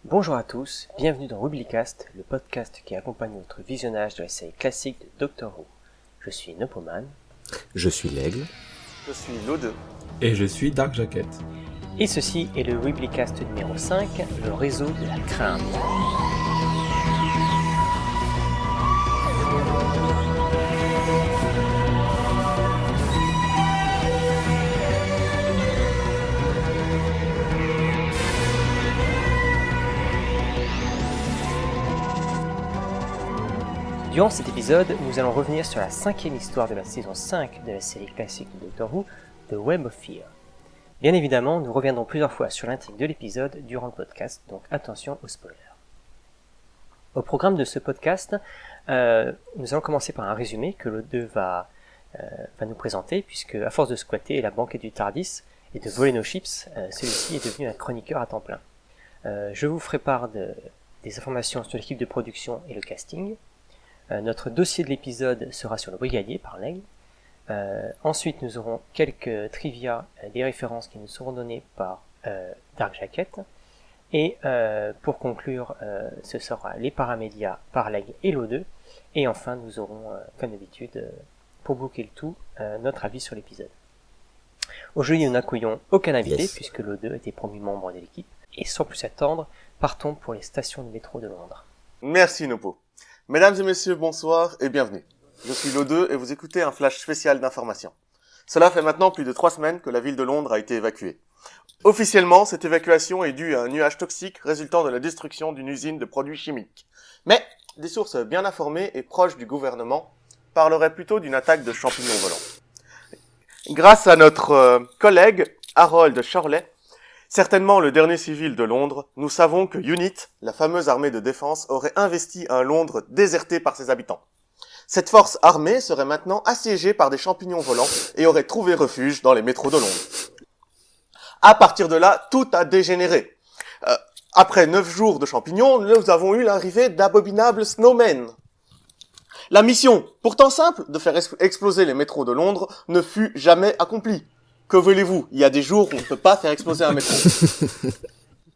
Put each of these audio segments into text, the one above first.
Bonjour à tous, bienvenue dans Wiblicast, le podcast qui accompagne votre visionnage de la série classique de Doctor Who. Je suis Nopoman. Je suis l'Aigle. Je suis l'O2. Et je suis Dark Jacket. Et ceci est le Wiblicast numéro 5, le réseau de la crainte. Durant cet épisode, nous allons revenir sur la cinquième histoire de la saison 5 de la série classique de Doctor Who, The Web of Fear. Bien évidemment, nous reviendrons plusieurs fois sur l'intrigue de l'épisode durant le podcast, donc attention aux spoilers. Au programme de ce podcast, nous allons commencer par un résumé que l'O2 va nous présenter, puisque à force de squatter la banquette du TARDIS et de voler nos chips, celui-ci est devenu un chroniqueur à temps plein. Je vous ferai part des informations sur l'équipe de production et le casting. Notre dossier de l'épisode sera sur le brigadier par l'aigle. Ensuite, nous aurons quelques trivia, des références qui nous seront données par Dark Jacket. Et pour conclure, ce sera les paramédias par l'aigle et l'O2. Et enfin, nous aurons, comme d'habitude, pour boucler le tout, notre avis sur l'épisode. Aujourd'hui, nous n'accueillons aucun invité, puisque l'O2 était promu membre de l'équipe. Et sans plus attendre, partons pour les stations de métro de Londres. Merci Nopo. Mesdames et messieurs, bonsoir et bienvenue. Je suis l'O2 et vous écoutez un flash spécial d'information. Cela fait maintenant plus de 3 semaines que la ville de Londres a été évacuée. Officiellement, cette évacuation est due à un nuage toxique résultant de la destruction d'une usine de produits chimiques. Mais des sources bien informées et proches du gouvernement parleraient plutôt d'une attaque de champignons volants. Grâce à notre collègue Harold Shorley, certainement le dernier civil de Londres, nous savons que UNIT, la fameuse armée de défense, aurait investi un Londres déserté par ses habitants. Cette force armée serait maintenant assiégée par des champignons volants et aurait trouvé refuge dans les métros de Londres. À partir de là, tout a dégénéré. Après 9 jours de champignons, nous avons eu l'arrivée d'abominables snowmen. La mission, pourtant simple, de faire exploser les métros de Londres, ne fut jamais accomplie. Que voulez-vous? Il y a des jours où on ne peut pas faire exploser un métro.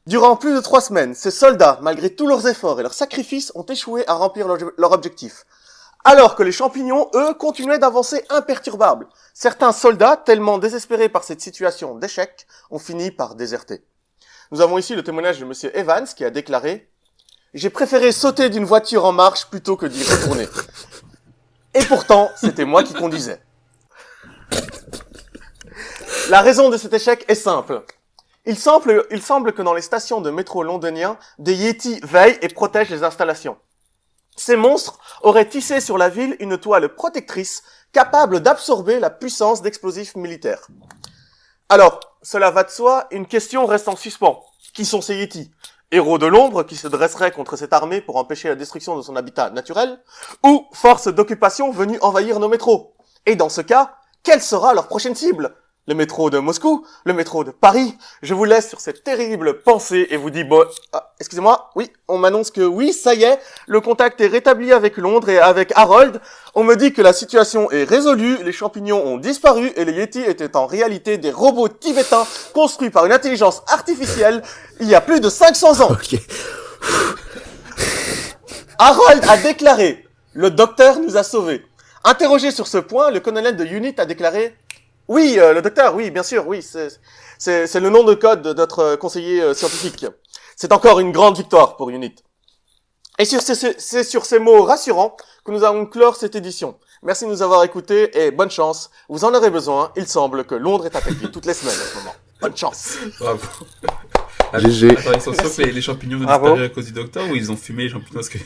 Durant plus de 3 semaines, ces soldats, malgré tous leurs efforts et leurs sacrifices, ont échoué à remplir leur objectif. Alors que les champignons, eux, continuaient d'avancer imperturbables. Certains soldats, tellement désespérés par cette situation d'échec, ont fini par déserter. Nous avons ici le témoignage de Monsieur Evans qui a déclaré « J'ai préféré sauter d'une voiture en marche plutôt que d'y retourner. Et pourtant, c'était moi qui conduisais. » La raison de cet échec est simple. Il semble que dans les stations de métro londoniens, des Yétis veillent et protègent les installations. Ces monstres auraient tissé sur la ville une toile protectrice capable d'absorber la puissance d'explosifs militaires. Alors, cela va de soi, une question reste en suspens. Qui sont ces Yétis? Héros de l'ombre qui se dresseraient contre cette armée pour empêcher la destruction de son habitat naturel? Ou forces d'occupation venues envahir nos métros? Et dans ce cas, quelle sera leur prochaine cible? Le métro de Moscou, le métro de Paris. Je vous laisse sur cette terrible pensée et vous dis excusez-moi, oui, on m'annonce que oui, ça y est, le contact est rétabli avec Londres et avec Harold. On me dit que la situation est résolue, les champignons ont disparu et les Yétis étaient en réalité des robots tibétains construits par une intelligence artificielle il y a plus de 500 ans. Ok. Harold a déclaré « Le docteur nous a sauvés ». Interrogé sur ce point, le colonel de UNIT a déclaré « Oui, le docteur, oui, bien sûr, oui, c'est le nom de code de notre conseiller scientifique. C'est encore une grande victoire pour UNIT. » Et c'est sur ces mots rassurants que nous allons clore cette édition. Merci de nous avoir écoutés et bonne chance. Vous en aurez besoin. Il semble que Londres est attaqué toutes les semaines en ce moment. Bonne chance. Bravo. GG. Attends, ils sont sûrs que les champignons ont disparu à cause du docteur ou ils ont fumé les champignons parce que...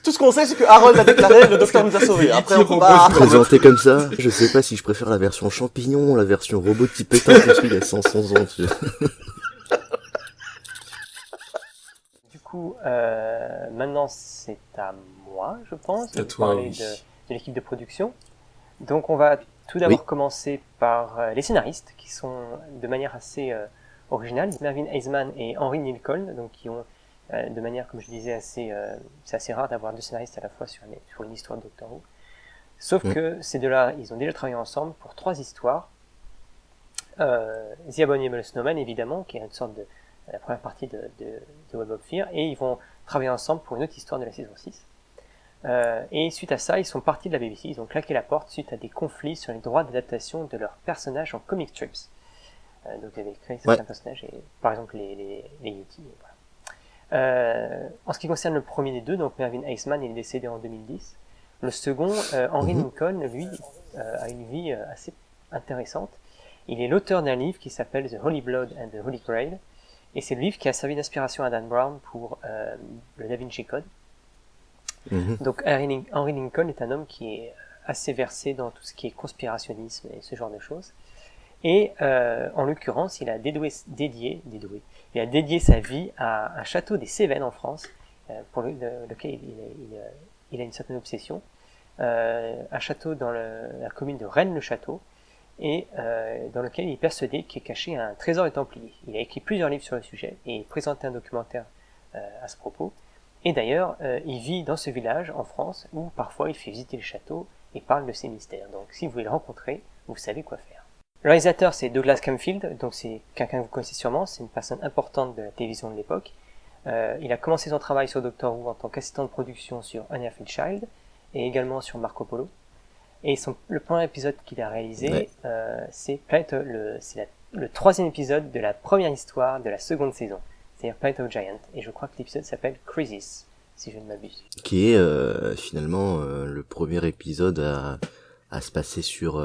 Tout ce qu'on sait, c'est que Harold a déclaré « Le docteur nous a sauvés ». Après, on peut pas... Présenté comme ça, je sais pas si je préfère la version champignon, la version robot tibétain que celui il y a 500 ans. Tu vois. Du coup, maintenant c'est à moi, je pense, à de toi, parler oui. de l'équipe de production. Donc on va tout d'abord commencer par les scénaristes, qui sont de manière assez originale, Mervyn Eisman et Henry Nicol, donc qui ont de manière, comme je disais, c'est assez rare d'avoir 2 scénaristes à la fois sur une histoire de Doctor Who. Sauf que ces deux-là, ils ont déjà travaillé ensemble pour 3 histoires. The Abominable Snowman, évidemment, qui est une sorte de la première partie de Web of Fear, et ils vont travailler ensemble pour une autre histoire de la saison 6. Et suite à ça, ils sont partis de la BBC, ils ont claqué la porte suite à des conflits sur les droits d'adaptation de leurs personnages en comic strips. Donc ils avaient créé certains personnages, et, par exemple les Yeti. Voilà. En ce qui concerne le premier des deux, donc Mervyn Eisman, il est décédé en 2010. Le second, Henry Lincoln, lui, a une vie assez intéressante. Il est l'auteur d'un livre qui s'appelle The Holy Blood and the Holy Grail, et c'est le livre qui a servi d'inspiration à Dan Brown pour le Da Vinci Code. Donc Henry Lincoln est un homme qui est assez versé dans tout ce qui est conspirationnisme et ce genre de choses. Et en l'occurrence, il a dédié sa vie à un château des Cévennes en France, pour lequel il a une certaine obsession. Un château dans la commune de Rennes-le-Château, et dans lequel il est persuadé qu'est caché un trésor des Templiers. Il a écrit plusieurs livres sur le sujet et présenté un documentaire à ce propos. Et d'ailleurs, il vit dans ce village en France où parfois il fait visiter le château et parle de ses mystères. Donc si vous voulez le rencontrer, vous savez quoi faire. Le réalisateur, c'est Douglas Camfield, donc c'est quelqu'un que vous connaissez sûrement, c'est une personne importante de la télévision de l'époque. Il a commencé son travail sur Doctor Who en tant qu'assistant de production sur Unearthly Child et également sur Marco Polo. Et le premier épisode qu'il a réalisé, c'est le troisième épisode de la première histoire de la seconde saison, c'est-à-dire Planet of Giants, et je crois que l'épisode s'appelle Crisis, si je ne m'abuse. Qui est finalement le premier épisode à se passer sur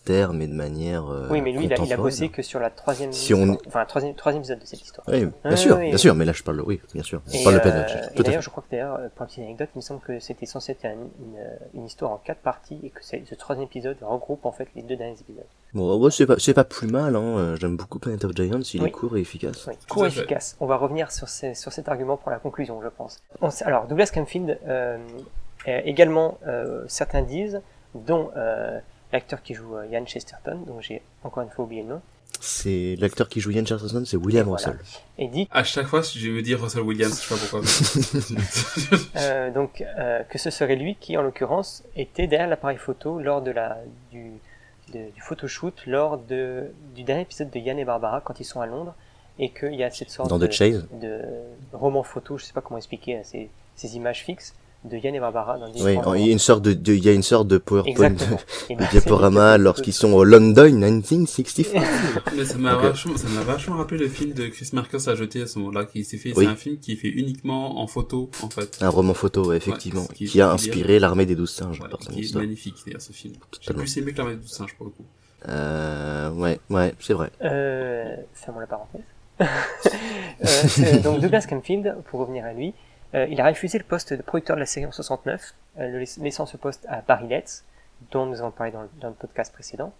Terre, mais de manière oui, mais lui, il a bossé que sur la troisième épisode de cette histoire. Oui, bien sûr, mais là je parle, oui, bien sûr. Je parle de Planet. Et d'ailleurs, je crois que pour une petite anecdote, il me semble que c'était censé être une histoire en 4 parties, et que ce troisième épisode regroupe en fait les 2 derniers épisodes. Bon, ouais, c'est pas plus mal, hein. J'aime beaucoup Planet of Giants, il est court et efficace. Oui, court et efficace. On va revenir sur cet argument pour la conclusion, je pense. Alors, Douglas Camfield, également, certains disent, dont l'acteur qui joue Ian Chesterton, dont j'ai encore une fois oublié le nom. C'est l'acteur qui joue Ian Chesterton, c'est William Russell. Et dit à chaque fois, je vais dire Russell Williams, je sais pas pourquoi. Donc que ce serait lui qui, en l'occurrence, était derrière l'appareil photo lors du photoshoot lors du dernier épisode de Yann et Barbara quand ils sont à Londres, et qu'il y a cette sorte de roman photo, je sais pas comment expliquer ces images fixes de Yann et Barbara dans il y a une sorte de PowerPoint de diaporama lorsqu'ils sont au London 1965. Mais ça m'a vachement rappelé le film de Chris Marcus à jeter à ce moment-là, c'est un film qui est fait uniquement en photo, en fait. Un roman photo, effectivement, qui a inspiré l'Armée des 12 singes. Qui est magnifique, d'ailleurs, ce film. J'ai plus aimé que l'Armée des 12 singes, pour le coup. Ouais, c'est vrai. Fermons la parenthèse. Donc Douglas Camfield, pour revenir à lui, il a refusé le poste de producteur de la série en 69, laissant ce poste à Barry Letts, dont nous avons parlé dans le podcast précédent.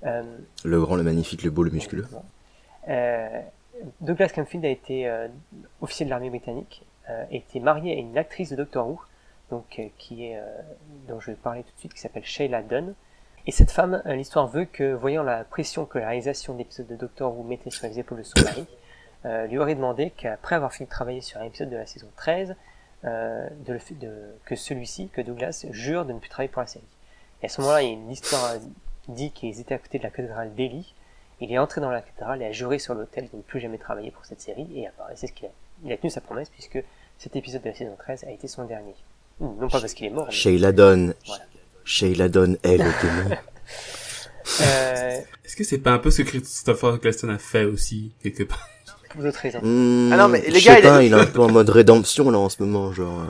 Le grand, le magnifique, le beau, le musculeux. Douglas Camfield a été officier de l'armée britannique, était marié à une actrice de Doctor Who, donc dont je vais parler tout de suite, qui s'appelle Sheila Dunn. Et cette femme, l'histoire veut que, voyant la pression que la réalisation d'épisodes de Doctor Who mettait sur les épaules de son mari, lui aurait demandé qu'après avoir fini de travailler sur un épisode de la saison 13, que Douglas jure de ne plus travailler pour la série. Et à ce moment-là, l'histoire dit qu'ils étaient à côté de la cathédrale d'Ely. Il est entré dans la cathédrale et a juré sur l'autel de ne plus jamais travailler pour cette série, et c'est ce qu'il a tenu sa promesse, puisque cet épisode de la saison 13 a été son dernier. Non pas parce qu'il est mort, mais... Sheila Dunn, elle, le démon. Est-ce que c'est pas un peu ce que Christopher Eccleston a fait aussi, quelque part? Pour d'autres raisons. Ah non, mais les gars, il est un peu en mode rédemption, là, en ce moment, genre,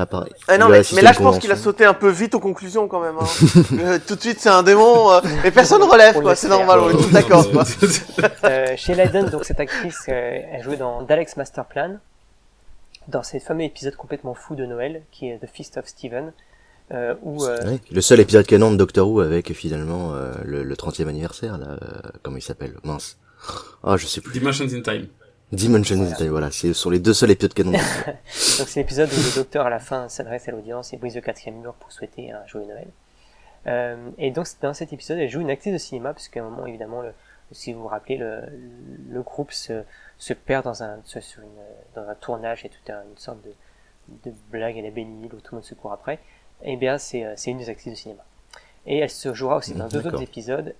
pareil. Ah non, mais là, je pense qu'il a sauté un peu vite aux conclusions, quand même, hein. Tout de suite, c'est un démon, mais personne relève, quoi, c'est normal, on est tous d'accord, quoi. Sheila Dunn, donc, cette actrice, elle jouait dans Dalek's Master Plan, dans ces fameux épisodes complètement fous de Noël, qui est The Feast of Stephen, le seul épisode canon de Doctor Who avec, finalement, le 30e anniversaire, là, comment il s'appelle? Mince. Ah, je sais plus. Dimensions in Time. Dimensions in Time, voilà. C'est sur les 2 seuls épisodes canon. Donc c'est l'épisode où le docteur à la fin s'adresse à l'audience et brise le 4e mur pour souhaiter un joyeux Noël. Et donc dans cet épisode, elle joue une actrice de cinéma, parce qu'à un moment, évidemment, si vous vous rappelez, le groupe se perd dans un tournage, et tout une sorte de blague à la bénille où tout le monde se court après. Et bien c'est une des actrices de cinéma. Et elle se jouera aussi dans 2 autres épisodes,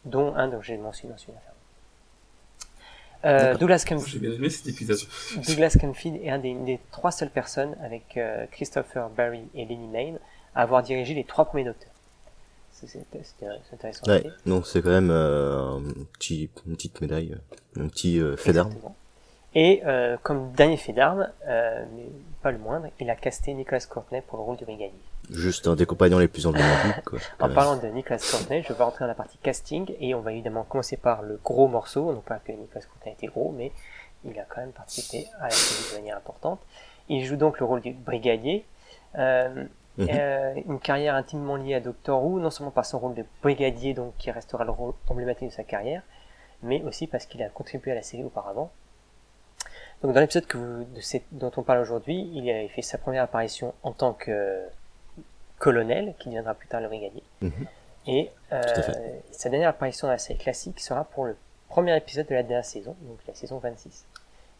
dont un dont j'ai mentionné. Douglas J'ai bien aimé cet épisode. Douglas Camfield est une des 3 seules personnes avec Christopher Barry et Lenny Mayne à avoir dirigé les 3 premiers Docteurs. C'est intéressant. Ouais, donc c'est quand même une petite médaille, un petit fait d'armes. Et comme dernier fait d'armes, mais pas le moindre, il a casté Nicolas Courtney pour le rôle du brigadier. Juste un des compagnons les plus emblématiques, quoi. En parlant de Nicolas Courtney, je vais rentrer dans la partie casting, et on va évidemment commencer par le gros morceau, non pas que Nicolas Courtney était gros, mais il a quand même participé à la série de manière importante. Il joue donc le rôle du brigadier, une carrière intimement liée à Doctor Who, non seulement par son rôle de brigadier, donc qui restera le rôle emblématique de sa carrière, mais aussi parce qu'il a contribué à la série auparavant. Donc dans l'épisode dont on parle aujourd'hui, il avait fait sa première apparition en tant que colonel, qui deviendra plus tard le brigadier. Et sa dernière apparition dans la série classique sera pour le premier épisode de la dernière saison, donc la saison 26.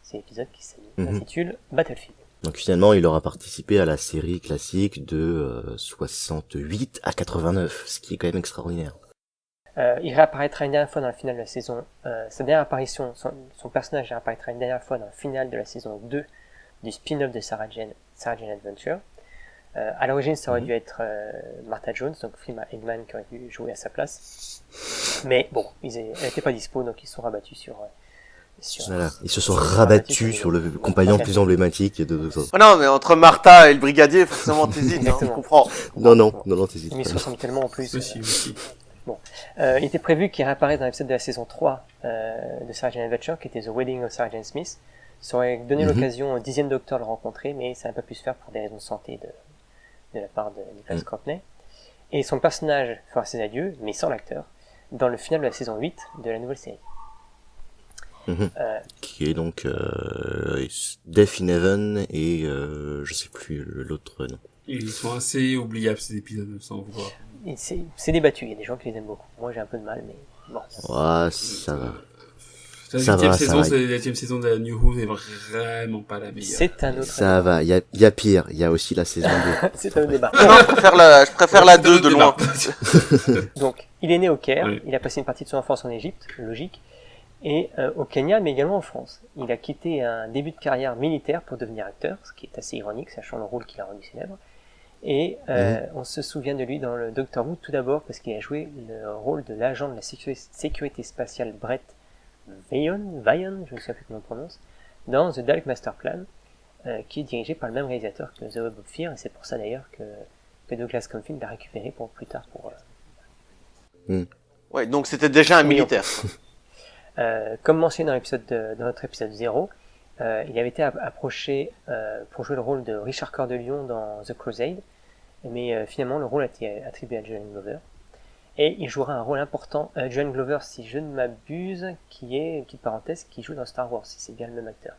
C'est l'épisode qui s'intitule Battlefield. Donc finalement, il aura participé à la série classique de 68 à 89, ce qui est quand même extraordinaire. Il réapparaîtra une dernière fois dans la finale de la saison. Sa dernière apparition, son personnage réapparaîtra une dernière fois dans la finale de la saison 2 du spin-off de Sarah Jane Adventure. À l'origine, ça aurait dû être Martha Jones, donc Freema Eggman qui aurait dû jouer à sa place. Mais bon, elle n'était pas dispo, donc ils se sont rabattus sur voilà, ils se sont rabattus sur le compagnon plus emblématique de deux autres. Oh non, mais entre Martha et le brigadier, forcément t'hésites, hein, je comprends. Non, t'hésites. Mais ils se ressemblent tellement en plus. Aussi. Bon. Il était prévu qu'il réapparaisse dans l'épisode de la saison 3 de Sarah Jane Adventure, qui était The Wedding of Sarah Jane Smith. Ça aurait donné l'occasion au 10e Docteur de le rencontrer, mais ça n'a pas pu se faire pour des raisons de santé de la part de Nicolas Courtney. Et son personnage fera ses adieux, mais sans l'acteur, dans le final de la saison 8 de la nouvelle série. Qui est donc Death in Heaven et je sais plus l'autre nom. Ils sont assez oubliables ces épisodes, sans vouloir. C'est débattu, il y a des gens qui les aiment beaucoup. Moi j'ai un peu de mal, mais bon. Ouais, ça va. La 8e saison de la New Who n'est vraiment pas la meilleure. C'est un autre ça va, il y a pire, il y a aussi la saison 2. C'est un autre débat. Non, je préfère la 2 de loin. Donc, il est né au Caire, il a passé une partie de son enfance en Égypte, logique, et au Kenya, mais également en France. Il a quitté un début de carrière militaire pour devenir acteur, ce qui est assez ironique, sachant le rôle qu'il a rendu célèbre. Et on se souvient de lui dans le Doctor Who, tout d'abord parce qu'il a joué le rôle de l'agent de la sécurité spatiale Brett Vayon, je ne sais plus comment on prononce, dans The Dalek Master Plan, qui est dirigé par le même réalisateur que The Web of Fear, et c'est pour ça d'ailleurs que Douglas Camfield l'a récupéré pour plus tard pour... Ouais, donc c'était déjà un militaire. Comme mentionné dans notre épisode 0, il avait été approché pour jouer le rôle de Richard Cœur de Lion dans The Crusade, mais finalement le rôle a été attribué à John Glover. Et il jouera un rôle important, John Glover, si je ne m'abuse, qui est, une petite parenthèse, qui joue dans Star Wars, si c'est bien le même acteur.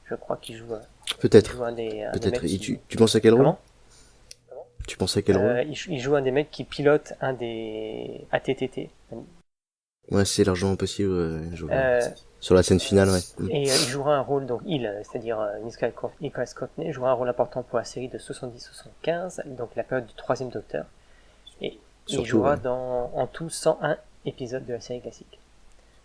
Je crois qu'il joue... Peut-être. Peut-être. Tu penses à quel rôle? Tu penses à quel rôle? Il joue un des mecs qui pilote un des ATTT. Ouais, c'est largement possible. Sur la scène finale, ouais. Et il jouera un rôle, donc c'est-à-dire Nicolas Courtney, jouera un rôle important pour la série de 70-75, donc la période du 3e Docteur. Et il jouera dans en tout 101 épisodes de la série classique.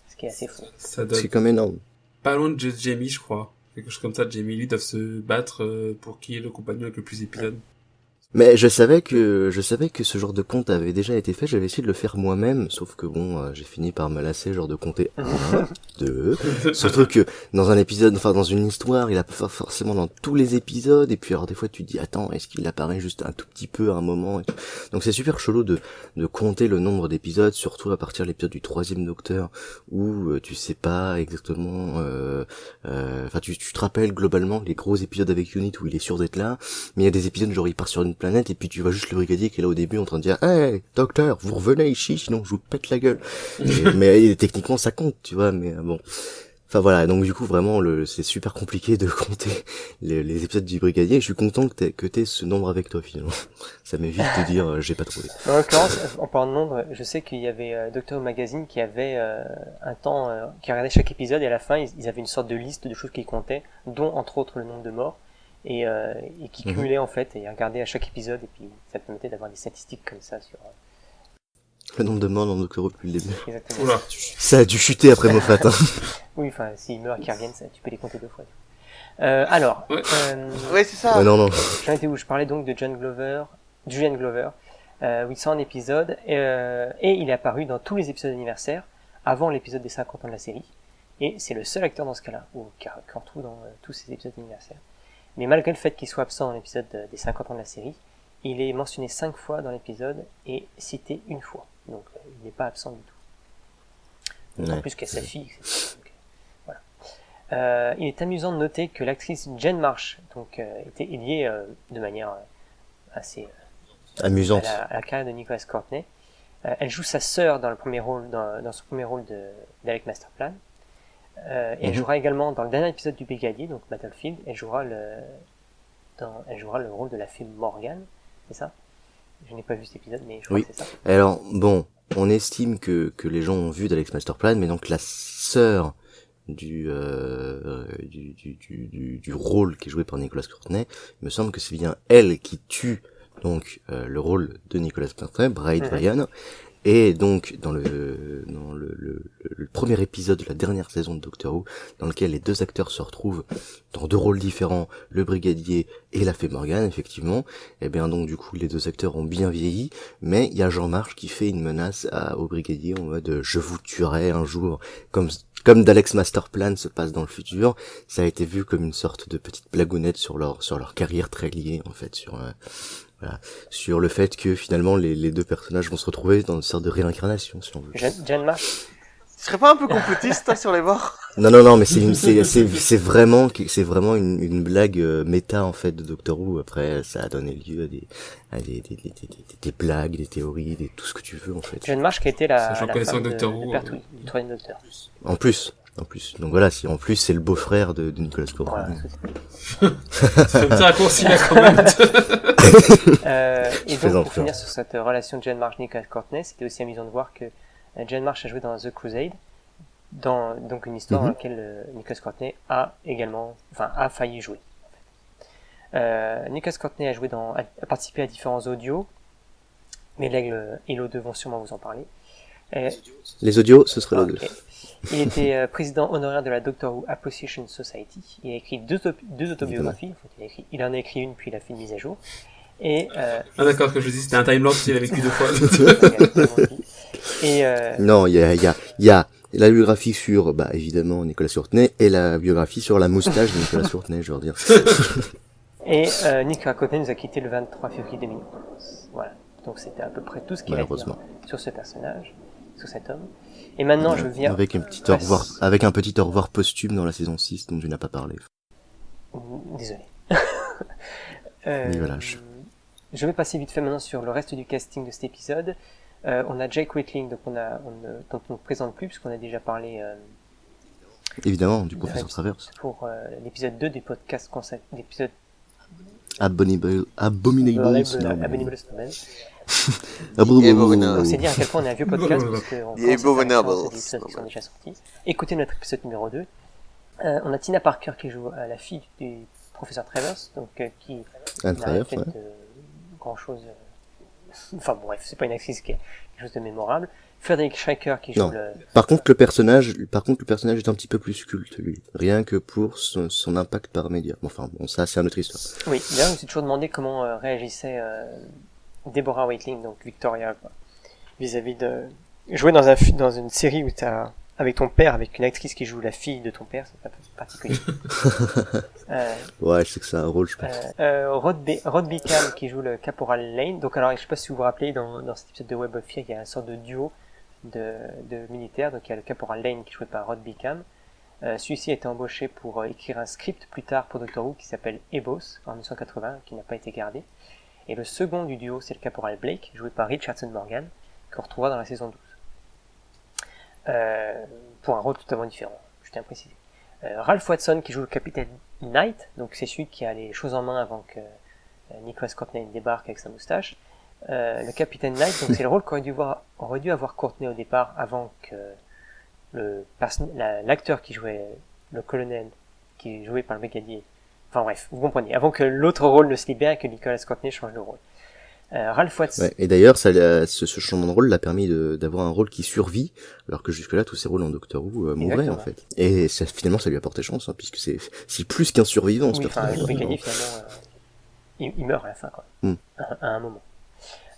Ce qui est assez fou. C'est comme énorme. Pas loin de Jamie, je crois. Quelque chose comme ça, Jamie lui doivent se battre pour qui est le compagnon avec le plus d'épisodes. Mais je savais que ce genre de compte avait déjà été fait, j'avais essayé de le faire moi-même, sauf que bon, j'ai fini par me lasser, genre de compter 1, 2, surtout que dans un épisode, enfin dans une histoire, il a pas forcément dans tous les épisodes, et puis alors des fois tu te dis, attends, est-ce qu'il apparaît juste un tout petit peu à un moment, et tout. Donc c'est super chelou de compter le nombre d'épisodes, surtout à partir de l'épisode du 3e Docteur, où tu sais pas exactement, enfin tu te rappelles globalement les gros épisodes avec Unit où il est sûr d'être là, mais il y a des épisodes genre il part sur une planète et puis tu vois juste le brigadier qui est là au début en train de dire hey docteur vous revenez ici sinon je vous pète la gueule mais techniquement ça compte tu vois mais bon enfin voilà donc du coup vraiment c'est super compliqué de compter les épisodes du brigadier et je suis content que t'aies ce nombre avec toi finalement ça m'évite de dire j'ai pas trouvé. En l'occurrence en parlant de nombre je sais qu'il y avait Doctor Who Magazine qui avait un temps qui regardait chaque épisode et à la fin ils avaient une sorte de liste de choses qu'ils comptaient dont entre autres le nombre de morts et qui cumulait en fait et regardait à chaque épisode et puis ça permettait d'avoir des statistiques comme ça sur Le nombre de morts dans Doctor Who depuis le début. Exactement. Oula. Ça a dû chuter après Moffat. Hein. Oui, enfin, s'ils meurent et qu'ils reviennent, ça, tu peux les compter 2 fois. Alors, Ouais. Ouais, c'est ça. Non. j'en étais où je parlais donc de Julian Glover, où il sort un épisode, et il est apparu dans tous les épisodes anniversaires, avant l'épisode des 50 ans de la série, et c'est le seul acteur dans ce cas-là, qu'on retrouve dans tous ces épisodes anniversaires. Mais malgré le fait qu'il soit absent dans l'épisode des 50 ans de la série, il est mentionné 5 fois dans l'épisode, et cité 1 fois. Donc, il n'est pas absent du tout. En Ouais. plus qu'il y a sa fille, etc. Donc, voilà. Il est amusant de noter que l'actrice Jen Marsh était liée de manière assez Amusante. à la carrière de Nicholas Courtney. Elle joue sa sœur dans son premier rôle d'Alec Masterplan. Et elle jouera également dans le dernier épisode du Brigadier, donc Battlefield. Elle jouera le rôle de la fée Morgan, c'est ça? Je n'ai pas vu cet épisode, mais je crois Oui. que c'est ça. Alors, bon, on estime que les gens ont vu d'Alex Masterplan, mais donc la sœur du rôle qui est joué par Nicolas Courtney, il me semble que c'est bien elle qui tue donc le rôle de Nicolas Courtney, Bride Ryan, et donc dans le premier épisode de la dernière saison de Doctor Who, dans lequel les deux acteurs se retrouvent dans 2 rôles différents, le brigadier et la fée Morgan, effectivement, et bien donc du coup les 2 acteurs ont bien vieilli, mais il y a Jean Marsh qui fait une menace au brigadier en mode je vous tuerai un jour, comme d'Alex Masterplan se passe dans le futur. Ça a été vu comme une sorte de petite blagounette sur leur carrière très liée en fait, sur le fait que finalement les 2 personnages vont se retrouver dans une sorte de réincarnation, si on veut. Jen Marsh. Tu serais pas un peu complotiste, toi, sur les bords? Non, mais c'est vraiment une blague méta en fait de Doctor Who. Après, ça a donné lieu à des blagues, des théories, tout ce que tu veux en fait. Jen Marsh qui a été la Sachant connaissant femme de Doctor Who, Pertwee, du 3e Docteur. En plus. Donc voilà, si en plus c'est le beau-frère de Nicolas Courtney. Voilà, C'est un petit raccourci là quand même. et donc, plaisante, pour finir sur cette relation de Jen Marsh-Nicolas Courtney, c'était aussi amusant de voir que Jen Marsh a joué dans The Crusade, donc une histoire dans laquelle Nicolas Courtney a failli jouer. Nicolas Courtney a participé à différents audios, mais l'Aigle et l'O2 vont sûrement vous en parler. Les audios, ce serait le 2. Il était président honoraire de la Doctor Who Appreciation Society. Il a écrit deux autobiographies. Il en a écrit une, puis il a fait une mise à jour. Et, Ah d'accord, que je dis c'était un Time Lord qu'il a vécu 2 fois. Non, il y a la biographie sur, évidemment, Nicolas Courtney, et la biographie sur la moustache de Nicolas Courtney, je veux dire. Et Nicolas Courtney nous a quitté le 23 février 2011. Voilà. Donc c'était à peu près tout ce qu'il y a à dire sur ce personnage, sur cet homme. Et maintenant, je viens... Avec un petit au revoir posthume dans la saison 6 dont tu n'as pas parlé. Désolé. Oui, voilà. Je vais passer vite fait maintenant sur le reste du casting de cet épisode. On a Jake Whitling, donc dont on ne présente plus, puisqu'on a déjà parlé... Évidemment, du professeur Travers. Pour l'épisode 2 des podcasts l'épisode Abominable Snowman. C'est dire à quel point on est un vieux podcast, parce qu'on commence à faire des épisodes qui sont déjà sortis. Écoutez notre épisode numéro 2. On a Tina Parker qui joue la fille du professeur Travers, donc qui n'a rien fait de grand chose. Enfin bon, bref, c'est pas une actrice qui est quelque chose de mémorable. Frederick Schreiker qui joue Par contre, le personnage est un petit peu plus culte, lui. Rien que pour son impact par média. Enfin, bon, ça, c'est une autre histoire. Oui, d'ailleurs, je me suis toujours demandé comment réagissait Deborah Whitling, donc Victoria, quoi, vis-à-vis de jouer dans une série où t'as avec ton père, avec une actrice qui joue la fille de ton père, c'est pas particulier. Ouais, je sais que c'est un rôle, je pense. Rod Beacom qui joue le caporal Lane. Donc alors, je sais pas si vous vous rappelez, dans cet épisode de Web of Fear, il y a une sorte de duo de militaires. Donc il y a le caporal Lane qui est joué par Rod Beacom. Celui-ci a été embauché pour écrire un script plus tard pour Doctor Who qui s'appelle Ebos en 1980, qui n'a pas été gardé. Et le second du duo, c'est le caporal Blake, joué par Richardson Morgan, qu'on retrouvera dans la saison 12. Pour un rôle totalement différent, je tiens à préciser. Ralph Watson qui joue le capitaine Knight, donc c'est celui qui a les choses en main avant que Nicholas Courtney débarque avec sa moustache. Le capitaine Knight, donc c'est le rôle qu'aurait dû avoir Courtney au départ, avant que l'acteur qui jouait le colonel, qui est joué par le brigadier, enfin bref, vous comprenez, avant que l'autre rôle ne se libère et que Nicholas Courtney change de rôle. Ralph Watts. Ouais, et d'ailleurs, ce changement de rôle l'a permis d'avoir un rôle qui survit, alors que jusque-là, tous ses rôles en Doctor Who mouraient, en fait. Et finalement, ça lui a porté chance, hein, puisque c'est plus qu'un survivant, ce personnage. Le brigadier, finalement, il meurt à la fin, quoi. À un moment.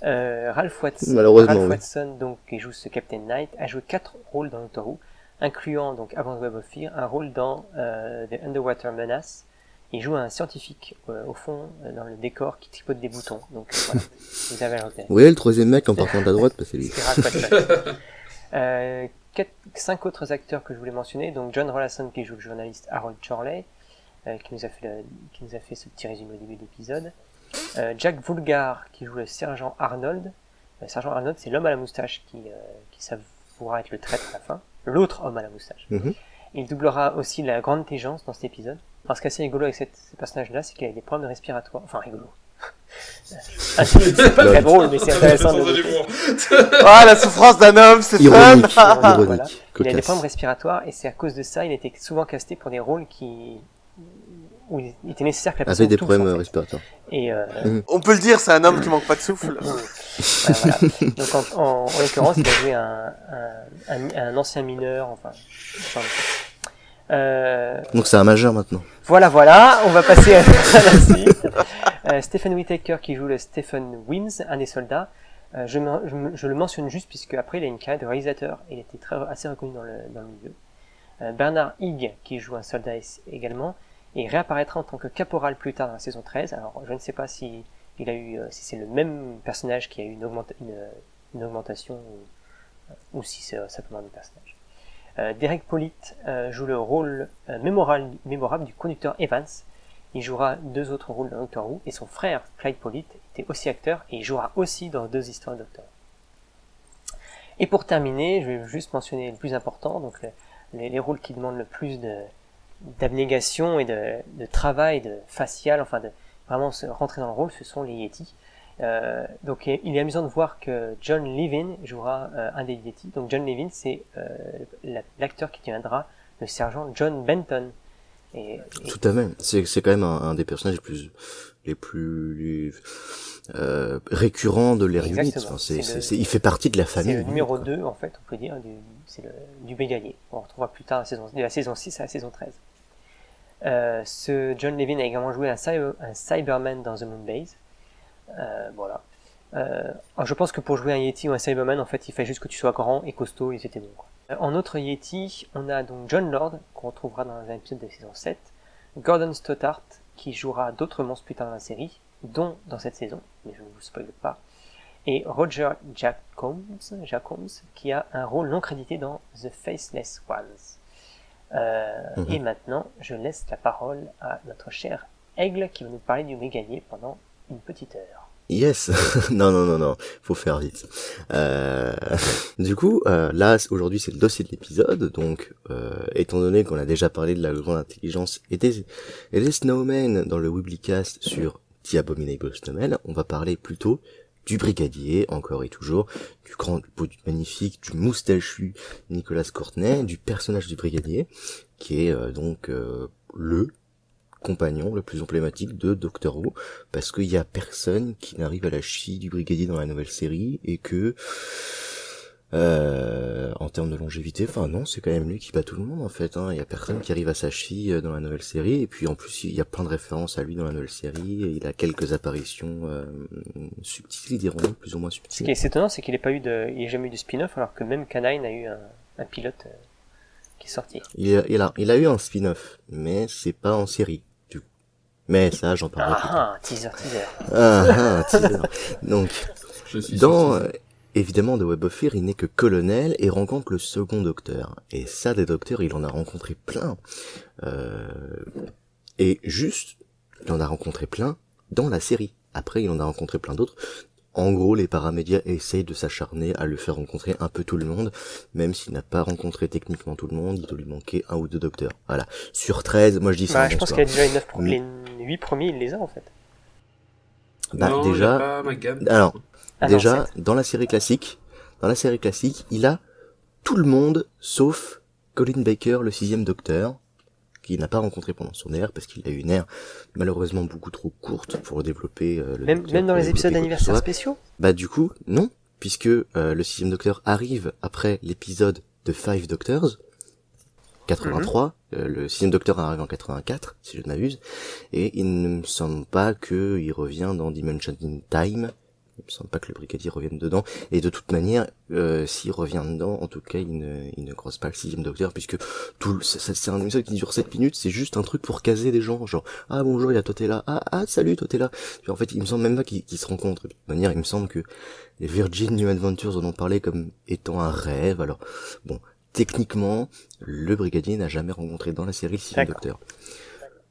Ralph Watson, donc, qui joue ce Captain Knight, a joué 4 rôles dans Doctor Who, incluant, donc, avant The Web of Fear, un rôle dans The Underwater Menace. Il joue un scientifique, au fond, dans le décor, qui tripote des boutons. Donc, voilà. Vous avez repéré. Oui, le troisième mec en partant de la droite, c'est lui. C'est Ralph Watson. 5 autres acteurs que je voulais mentionner. Donc, John Rollason, qui joue le journaliste Harold Chorley, qui nous a fait ce petit résumé au début de l'épisode. Jack Woolgar, qui joue le sergent Arnold. Le sergent Arnold, c'est l'homme à la moustache qui s'avouera être le traître à la fin. L'autre homme à la moustache. Il doublera aussi la grande Tégence dans cet épisode. Alors, ce qui est assez rigolo avec ces personnages-là, c'est qu'il a des problèmes respiratoires. Enfin, rigolo. C'est pas très drôle, mais c'est intéressant de noter. La souffrance d'un homme, c'est fun. Voilà. Il a des problèmes respiratoires, et c'est à cause de ça, il était souvent casté pour des rôles où il était nécessaire que la personne avait des touffe, problèmes en fait. respiratoires. Et on peut le dire, c'est un homme qui manque pas de souffle. voilà. Donc en l'occurrence, il a joué un ancien mineur, enfin. Donc c'est un majeur maintenant. Voilà, on va passer à la suite. Stephen Whittaker qui joue le Stephen Wims, un des soldats. Je le mentionne juste puisque après il a une carrière de réalisateur, il était assez reconnu dans le milieu. Bernard Higg qui joue un soldat également, et réapparaîtra en tant que caporal plus tard dans la saison 13. Alors je ne sais pas si c'est le même personnage qui a eu une augmentation ou si c'est simplement le personnage. Derek Pollitt joue le rôle mémorable du conducteur Evans. Il jouera 2 autres rôles dans Doctor Who, et son frère Clyde Pollitt était aussi acteur et il jouera aussi dans 2 histoires de Doctor Who. Et pour terminer, je vais juste mentionner le plus important, donc les rôles qui demandent le plus d'abnégation et de travail, de facial, enfin de vraiment se rentrer dans le rôle, ce sont les Yétis. Donc il est amusant de voir que John Levin jouera un des Yétis. Donc John Levin, c'est l'acteur qui deviendra le sergent John Benton. Tout à fait. C'est quand même un des personnages les plus récurrents de l'ère 8. Enfin, il fait partie de la famille. C'est le numéro 2, en fait, on peut dire, du brigadier. On retrouvera plus tard de la saison 6 à la saison 13. Ce John Levin a également joué un Cyberman dans The Moon Base. Voilà. Je pense que pour jouer un Yeti ou un Cyberman, en fait, il fallait juste que tu sois grand et costaud et c'était bon, quoi. En autre Yeti, on a donc John Lord, qu'on retrouvera dans un épisode de saison 7, Gordon Stothart, qui jouera d'autres monstres plus tard dans la série, dont dans cette saison, mais je ne vous spoil pas, et Roger Jacobs, qui a un rôle non crédité dans The Faceless Ones. Et maintenant, je laisse la parole à notre cher Aigle, qui va nous parler du brigadier pendant une petite heure. Yes. non, faut faire vite. Du coup, là aujourd'hui c'est le dossier de l'épisode, donc étant donné qu'on a déjà parlé de la grande intelligence et des Snowmen dans le Weeblycast sur The Abominable Snowmen, on va parler plutôt du brigadier, encore et toujours, du magnifique, du moustachu Nicolas Courtney, du personnage du brigadier, qui est donc le compagnon le plus emblématique de Doctor Who, parce qu'il y a personne qui n'arrive à la cheville du brigadier dans la nouvelle série, et que en termes de longévité, enfin non, c'est quand même lui qui bat tout le monde en fait, hein. Il y a personne qui arrive à sa cheville dans la nouvelle série, et puis en plus il y a plein de références à lui dans la nouvelle série, et il a quelques apparitions subtiles, dirons-nous, plus ou moins subtiles. Ce qui est étonnant, c'est qu'il n'ait jamais eu de spin-off, alors que même K9 a eu un pilote qui est sorti. Il a eu un spin-off, mais c'est pas en série. Mais ça, j'en parlerai plus tard. Teaser. Teaser. Donc, évidemment, de Web of Fear, il n'est que colonel et rencontre le second docteur. Et ça, des docteurs, il en a rencontré plein. Et juste, il en a rencontré plein dans la série. Après, il en a rencontré plein d'autres. En gros, les paramédias essayent de s'acharner à le faire rencontrer un peu tout le monde, même s'il n'a pas rencontré techniquement tout le monde, il doit lui manquer 1 ou 2 docteurs. Voilà. Sur 13, moi je dis ça. Je pense qu'il y a déjà les 8 premiers, il les a en fait. Non, déjà, dans la série classique, il a tout le monde sauf Colin Baker, le 6e docteur, qu'il n'a pas rencontré pendant son ère, parce qu'il a eu une ère malheureusement beaucoup trop courte pour développer même dans les épisodes d'anniversaire spéciaux. Bah du coup, non, puisque le 6e Docteur arrive après l'épisode de Five Doctors, 83, le 6e Docteur arrive en 84, si je ne m'abuse, et il ne me semble pas qu'il revient dans Dimension in Time. Il me semble pas que le brigadier revienne dedans, et de toute manière, s'il revient dedans, en tout cas, il ne croise pas le 6e Docteur, puisque c'est un épisode qui dure 7 minutes, c'est juste un truc pour caser des gens, genre, ah bonjour, il y a toi t'es là, ah salut, toi t'es là. Puis en fait, il me semble même pas qu'ils se rencontrent. De toute manière, il me semble que les Virgin New Adventures en ont parlé comme étant un rêve, alors, bon, techniquement, le brigadier n'a jamais rencontré dans la série le 6e Docteur.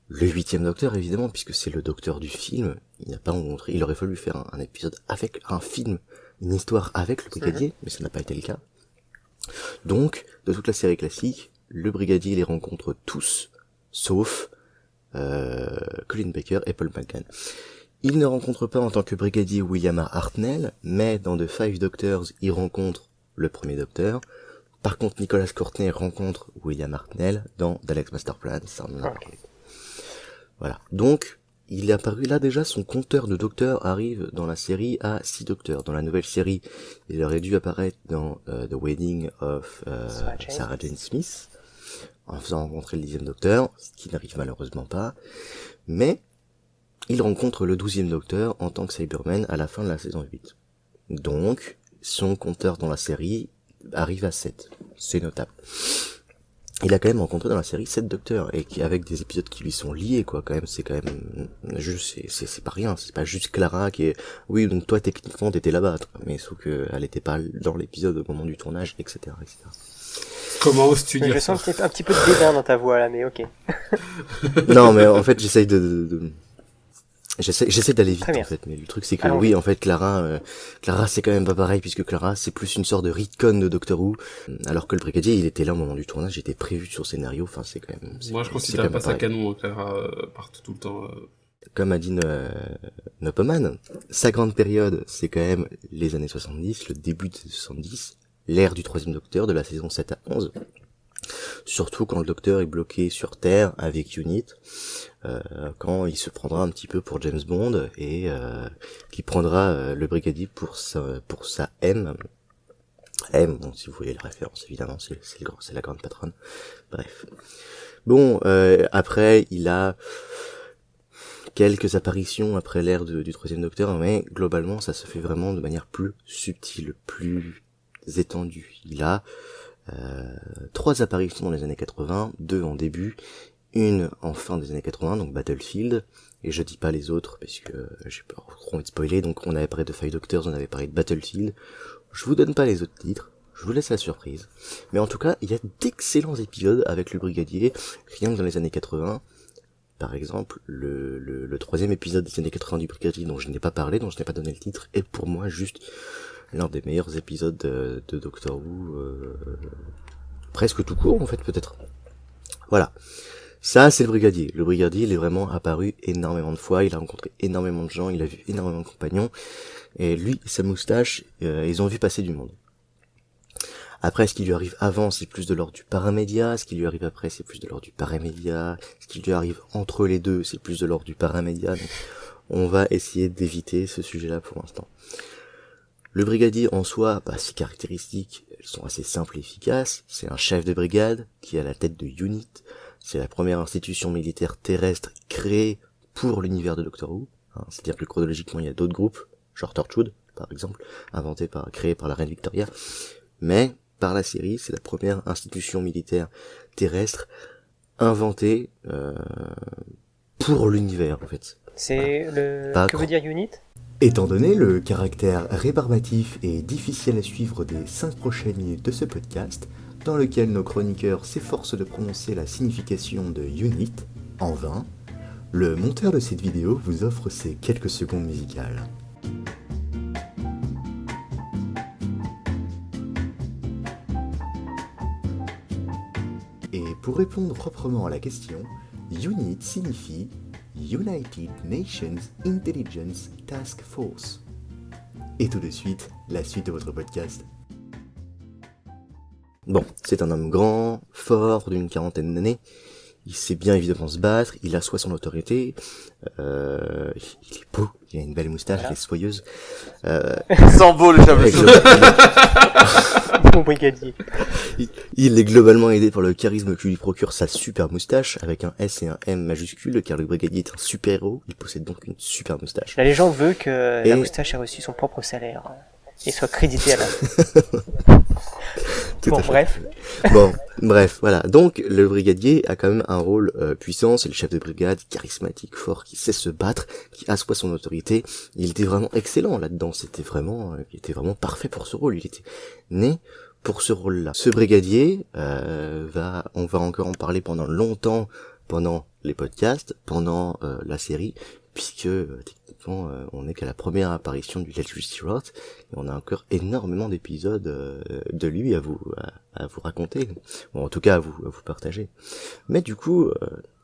Le 8e Docteur, évidemment, puisque c'est le Docteur du film, il n'a pas rencontré, il aurait fallu faire un épisode avec un film, une histoire avec le brigadier, mais ça n'a pas été le cas. Donc, de toute la série classique, le brigadier les rencontre tous, sauf Colin Baker et Paul McGann. Il ne rencontre pas en tant que brigadier William R. Hartnell, mais dans The Five Doctors, il rencontre le 1er Docteur. Par contre, Nicholas Courtney rencontre William Hartnell dans Dalek's Master Plan. Voilà. Donc, il est apparu là déjà, son compteur de docteurs arrive dans la série à 6 docteurs. Dans la nouvelle série, il aurait dû apparaître dans The Wedding of Sarah Jane Smith, en faisant rencontrer le 10e docteur, ce qui n'arrive malheureusement pas. Mais, il rencontre le 12e docteur en tant que Cyberman à la fin de la saison 8. Donc, son compteur dans la série arrive à 7. C'est notable. Il a quand même rencontré dans la série 7 docteurs, et avec des épisodes qui lui sont liés, quoi, quand même, c'est quand même, juste, c'est pas rien, c'est pas juste Clara qui est, oui, donc toi, techniquement, t'étais là-bas, mais sauf que elle était pas dans l'épisode au moment du tournage, etc., etc. Comment oses-tu dire ça? Je sens un petit peu de dédain dans ta voix, là, mais ok. Non, mais en fait, j'essaye J'essaie d'aller vite en fait, mais le truc c'est que oui en fait Clara c'est quand même pas pareil, puisque Clara c'est plus une sorte de retcon de Doctor Who, alors que le brigadier il était là au moment du tournage, il était prévu sur le scénario, enfin c'est quand même... Moi je considère pas ça canon, Clara part tout le temps... Comme a dit Nopoman, sa grande période c'est quand même les années 70, le début des 70, l'ère du 3e Docteur de la saison 7 à 11, surtout quand le Docteur est bloqué sur Terre avec Unit, quand il se prendra un petit peu pour James Bond et qui prendra le brigadier pour sa M, bon si vous voyez la référence évidemment, c'est la grande patronne. Bref. Bon, après il a quelques apparitions après l'ère du 3e Docteur, mais globalement ça se fait vraiment de manière plus subtile, plus étendue. Il a 3 apparitions dans les années 80, 2 en début, une en fin des années 80, donc Battlefield, et je dis pas les autres parce que j'ai pas trop envie de spoiler, donc on avait parlé de Five Doctors, on avait parlé de Battlefield, je vous donne pas les autres titres, je vous laisse la surprise, mais en tout cas il y a d'excellents épisodes avec le brigadier, rien que dans les années 80, par exemple le 3e épisode des années 80 du brigadier dont je n'ai pas parlé, dont je n'ai pas donné le titre, est pour moi juste l'un des meilleurs épisodes de Doctor Who, presque tout court en fait peut-être. Voilà. Ça, c'est le brigadier. Le brigadier, il est vraiment apparu énormément de fois, il a rencontré énormément de gens, il a vu énormément de compagnons, et lui et sa moustache, ils ont vu passer du monde. Après, ce qui lui arrive avant, c'est plus de l'ordre du paramédia, ce qui lui arrive après, c'est plus de l'ordre du paramédia, ce qui lui arrive entre les deux, c'est plus de l'ordre du paramédia, donc on va essayer d'éviter ce sujet-là pour l'instant. Le brigadier en soi, ses caractéristiques, elles sont assez simples et efficaces. C'est un chef de brigade qui est à la tête de UNIT. C'est la première institution militaire terrestre créée pour l'univers de Doctor Who. C'est-à-dire que chronologiquement, il y a d'autres groupes, genre Torchwood, par exemple, créé par la reine Victoria. Mais, par la série, c'est la première institution militaire terrestre inventée pour l'univers, en fait. C'est que veut dire UNIT ? Étant donné le caractère rébarbatif et difficile à suivre des 5 prochaines minutes de ce podcast, dans lequel nos chroniqueurs s'efforcent de prononcer la signification de unit, en vain, le monteur de cette vidéo vous offre ces quelques secondes musicales. Et pour répondre proprement à la question, unit signifie United Nations Intelligence Task Force. Et tout de suite, la suite de votre podcast. Bon, c'est un homme grand, fort, d'une 40aine d'années. il sait bien évidemment se battre, il assoit son autorité, il est beau, il a une belle moustache, il est soyeuse. Il sent beau le chef. Mon brigadier. Il est globalement aidé par le charisme que lui procure sa super moustache, avec un S et un M majuscule, car le brigadier est un super-héros, il possède donc une super moustache. La légende veut que la moustache ait reçu son propre salaire et soit créditée à la... Bon, bref. Bon, bref, voilà. Donc, le brigadier a quand même un rôle puissant, c'est le chef de brigade, charismatique, fort, qui sait se battre, qui assoit son autorité. Il était vraiment excellent là-dedans, il était vraiment parfait pour ce rôle, il était né pour ce rôle-là. Ce brigadier, on va encore en parler pendant longtemps, pendant les podcasts, pendant la série, puisque techniquement on n'est qu'à la première apparition du Let's Restart et on a encore énormément d'épisodes de lui à vous raconter, bon, en tout cas à vous partager. Mais du coup,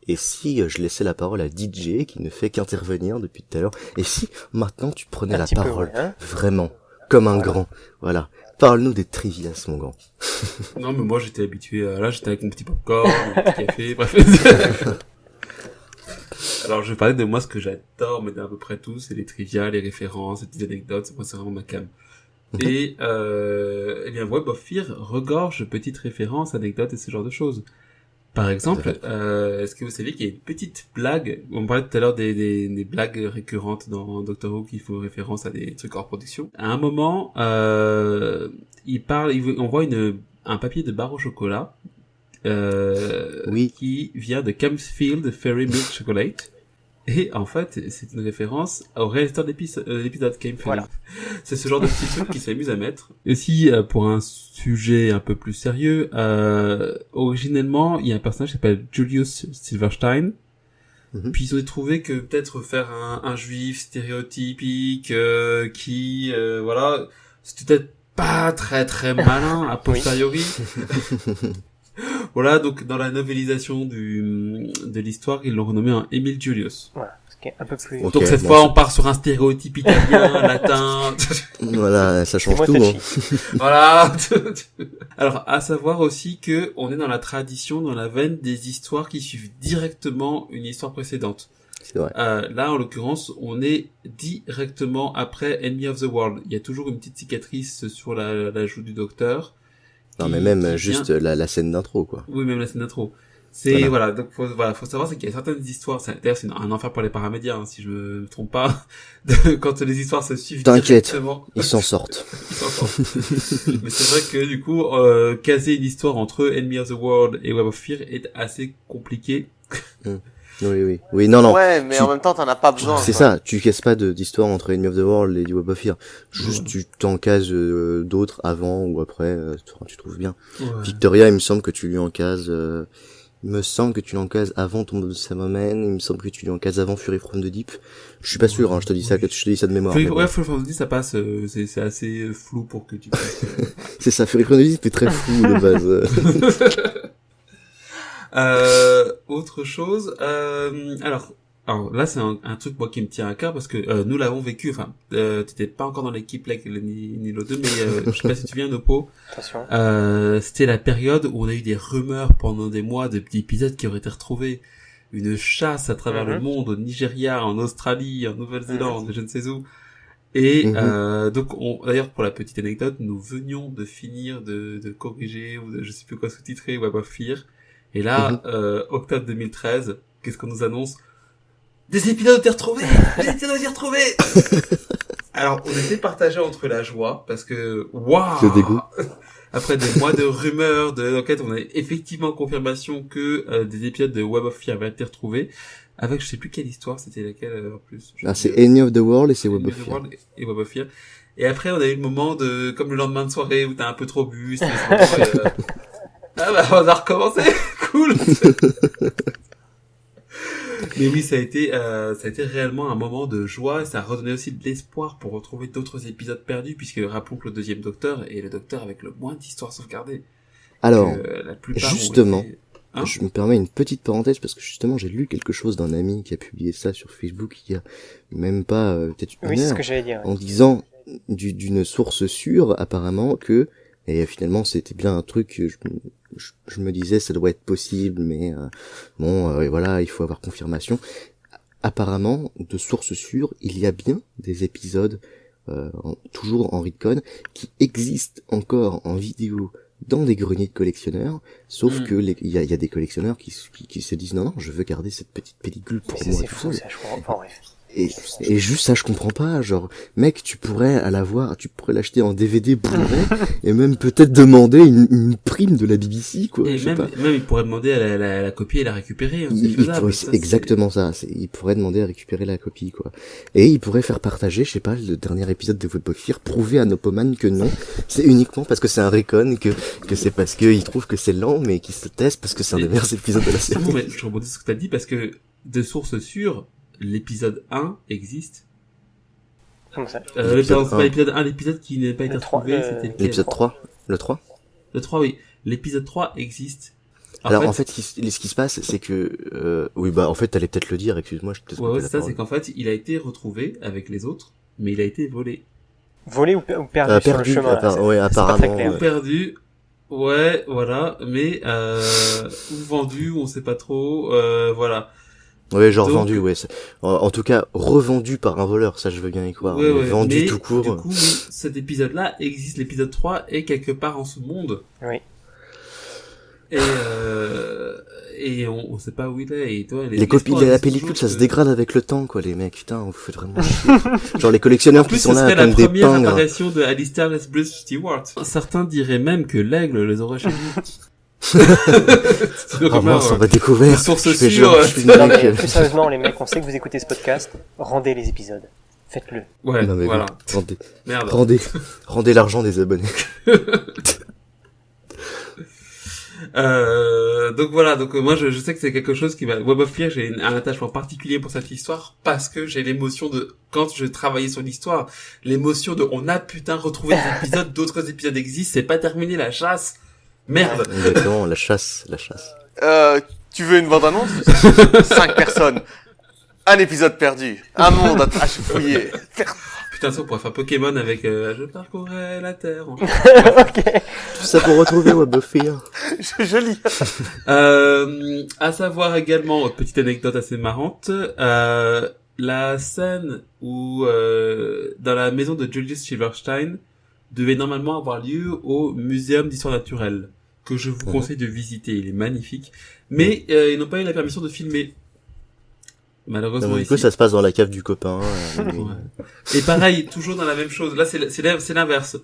et si je laissais la parole à DJ qui ne fait qu'intervenir depuis tout à l'heure, et si maintenant tu prenais la parole vraiment comme un grand, voilà. Parle-nous des trivias, mon grand. Non, mais moi j'étais habitué à... Là, j'étais avec mon petit popcorn, mon petit café, bref. Alors, je vais parler de moi, ce que j'adore, mais d'à peu près tout, c'est les trivia, les références, les petites anecdotes, moi c'est vraiment ma cam. Et, eh bien, Web of Fear regorge de petites références, anecdotes et ce genre de choses. Par exemple, est-ce que vous savez qu'il y a une petite blague, on parlait tout à l'heure des blagues récurrentes dans Doctor Who qui font référence à des trucs hors production. À un moment, on voit un papier de barre au chocolat, qui vient de Campsfield Fairy Milk Chocolate. Et en fait, c'est une référence au réalisateur de l'épisode Campfield. Voilà. C'est ce genre de petit truc qui s'amuse à mettre. Et si, pour un sujet un peu plus sérieux, originellement, il y a un personnage qui s'appelle Julius Silverstein. Mm-hmm. Puis ils ont trouvé que peut-être faire un juif stéréotypique, voilà, c'était peut-être pas très très malin a posteriori. Voilà, donc dans la novélisation de l'histoire, ils l'ont renommé un Emile Julius. Voilà, ce qui est un peu plus... Okay, donc cette fois, on part sur un stéréotype italien, latin... Voilà, ça change tout. Hein. Voilà. Alors, à savoir aussi que on est dans la tradition, dans la veine des histoires qui suivent directement une histoire précédente. C'est vrai. Là, en l'occurrence, on est directement après Enemy of the World. Il y a toujours une petite cicatrice sur la joue du docteur. Non, mais même juste la scène d'intro, quoi. Oui, même la scène d'intro. C'est, voilà, donc faut savoir, c'est qu'il y a certaines histoires, d'ailleurs c'est un enfer pour les paramédias, hein, si je me trompe pas, quand les histoires se suivent directement. Ils s'en sortent. Ils s'en sortent. Mais c'est vrai que, du coup, caser une histoire entre Enemy of the World et Web of Fear est assez compliqué. Oui, non. Ouais, mais en même temps, t'en as pas besoin. C'est ça, tu casses pas d'histoire entre Enemy of the World et Web of Fear. Juste, tu t'en cases d'autres avant ou après, tu trouves bien. Ouais. Victoria, il me semble que tu lui en cases, avant Tomb of the Cybermen, il me semble que tu lui en cases avant Fury from the Deep. Je suis pas sûr, hein, je te dis ça de mémoire. Fury from the Deep, ça passe, c'est assez flou pour que tu puisses... C'est ça, Fury from the Deep est très flou de base. Autre chose, alors là c'est un truc moi qui me tient à cœur parce que nous l'avons vécu, enfin t'étais pas encore dans l'équipe là ni l'autre, mais je sais pas si tu viens Nopo. Attention. C'était la période où on a eu des rumeurs pendant des mois d'épisodes qui auraient été retrouvés, une chasse à travers le monde, au Nigeria, en Australie, en Nouvelle-Zélande, je ne sais où. Et donc d'ailleurs pour la petite anecdote, nous venions de finir de corriger ou de je sais plus quoi sous-titrer Web of Fear. Et là, octobre 2013, qu'est-ce qu'on nous annonce? Des épisodes ont été retrouvés! Alors, on était partagés entre la joie, parce que, waouh! Le dégoût. Après des mois de rumeurs, d'enquêtes, on a effectivement confirmation que des épisodes de Web of Fear avaient été retrouvés, avec je sais plus quelle histoire, c'était laquelle en plus. C'est Enemy of the World et c'est Web of Fear. Et Web of Fear. Et après, on a eu le moment comme le lendemain de soirée où t'as un peu trop bu, ah bah on a recommencé, cool. Mais oui, ça a été réellement un moment de joie, et ça a redonné aussi de l'espoir pour retrouver d'autres épisodes perdus, puisque rappelons que le deuxième Docteur est le Docteur avec le moins d'histoires sauvegardées. Alors, la plupart justement, je me permets une petite parenthèse parce que justement j'ai lu quelque chose d'un ami qui a publié ça sur Facebook il y a même pas peut-être une heure, c'est ce que j'allais dire. en disant d'une source sûre apparemment que Et finalement, c'était bien un truc que je me disais, ça doit être possible, mais et voilà, il faut avoir confirmation. Apparemment, de sources sûres, il y a bien des épisodes, toujours en Redcon, qui existent encore en vidéo dans des greniers de collectionneurs, sauf que il y a des collectionneurs qui se disent non, je veux garder cette petite pellicule pour moi. C'est fou, ça, je crois. Enfin, bref. Et juste ça, je comprends pas. Genre, mec, tu pourrais tu pourrais l'acheter en DVD Blu-ray et même peut-être demander une prime de la BBC, quoi. Et même il pourrait demander à la copie et la récupérer. Hein, c'est faisable. C'est exactement ça. Il pourrait demander à récupérer la copie, quoi. Et il pourrait faire partager, je sais pas, le dernier épisode de Web of Fear, prouver à Nopoman que non, c'est uniquement parce que c'est un recon, que c'est parce qu'il trouve que c'est lent, mais qu'il se teste parce que c'est un des meilleurs épisodes de la série. Non, mais je rebondis sur ce que t'as dit parce que de sources sûres, l'épisode 1 existe. Comment ça? L'épisode pas l'épisode 1, l'épisode qui n'a pas été retrouvé, c'était l'épisode 3. Le 3? Le 3, oui. L'épisode 3 existe. Alors, en fait, ce qui se passe, c'est que, oui, en fait, t'allais peut-être le dire, excuse-moi, je te ouais, c'est ça, c'est qu'en fait, il a été retrouvé avec les autres, mais il a été volé. Volé ou perdu sur le chemin? Apparemment. Ou perdu. Ouais, voilà, mais, ou vendu, on sait pas trop, voilà. Ouais, genre vendu, ouais. En tout cas, revendu par un voleur, ça je veux bien y croire. Ouais, mais vendu tout court. Du coup, oui, cet épisode-là existe, l'épisode 3 est quelque part en ce monde. Oui. Et on sait pas où il est, et toi, les copies de la pellicule, ça se dégrade avec le temps, quoi, les mecs, putain, vous faites vraiment chier. Genre les collectionneurs qui sont là comme des pingres. En plus, ce serait la première apparition de Alistair Lesbridge Stewart. Certains diraient même que l'aigle les aurait chez lui. Oh mince, on va découvrir. Source sûre. Plus sérieusement, les mecs, on sait que vous écoutez ce podcast. Rendez les épisodes. Faites-le. Ouais, non, mais voilà. Rendez l'argent des abonnés. Donc voilà, moi je sais que c'est quelque chose qui va... Web of Fear, j'ai un attachement particulier pour cette histoire parce que j'ai l'émotion de... Quand je travaillais sur l'histoire, l'émotion de on a putain retrouvé des épisodes, d'autres épisodes existent, c'est pas terminé la chasse. Merde. Exactement, la chasse. Tu veux une bande-annonce? 5 personnes. Un épisode perdu. Un monde à fouiller. Putain, ça on pourrait faire Pokémon avec je parcourais la Terre. Ok. Tout ça pour retrouver Web of Fear. Je lis. À savoir également, petite anecdote assez marrante, la scène où dans la maison de Julius Silverstein devait normalement avoir lieu au Muséum d'Histoire Naturelle, que je vous conseille de visiter, il est magnifique. Mais ils n'ont pas eu la permission de filmer. Malheureusement, du coup, ça se passe dans la cave du copain. Ouais. Et pareil, toujours dans la même chose. Là, c'est l'inverse.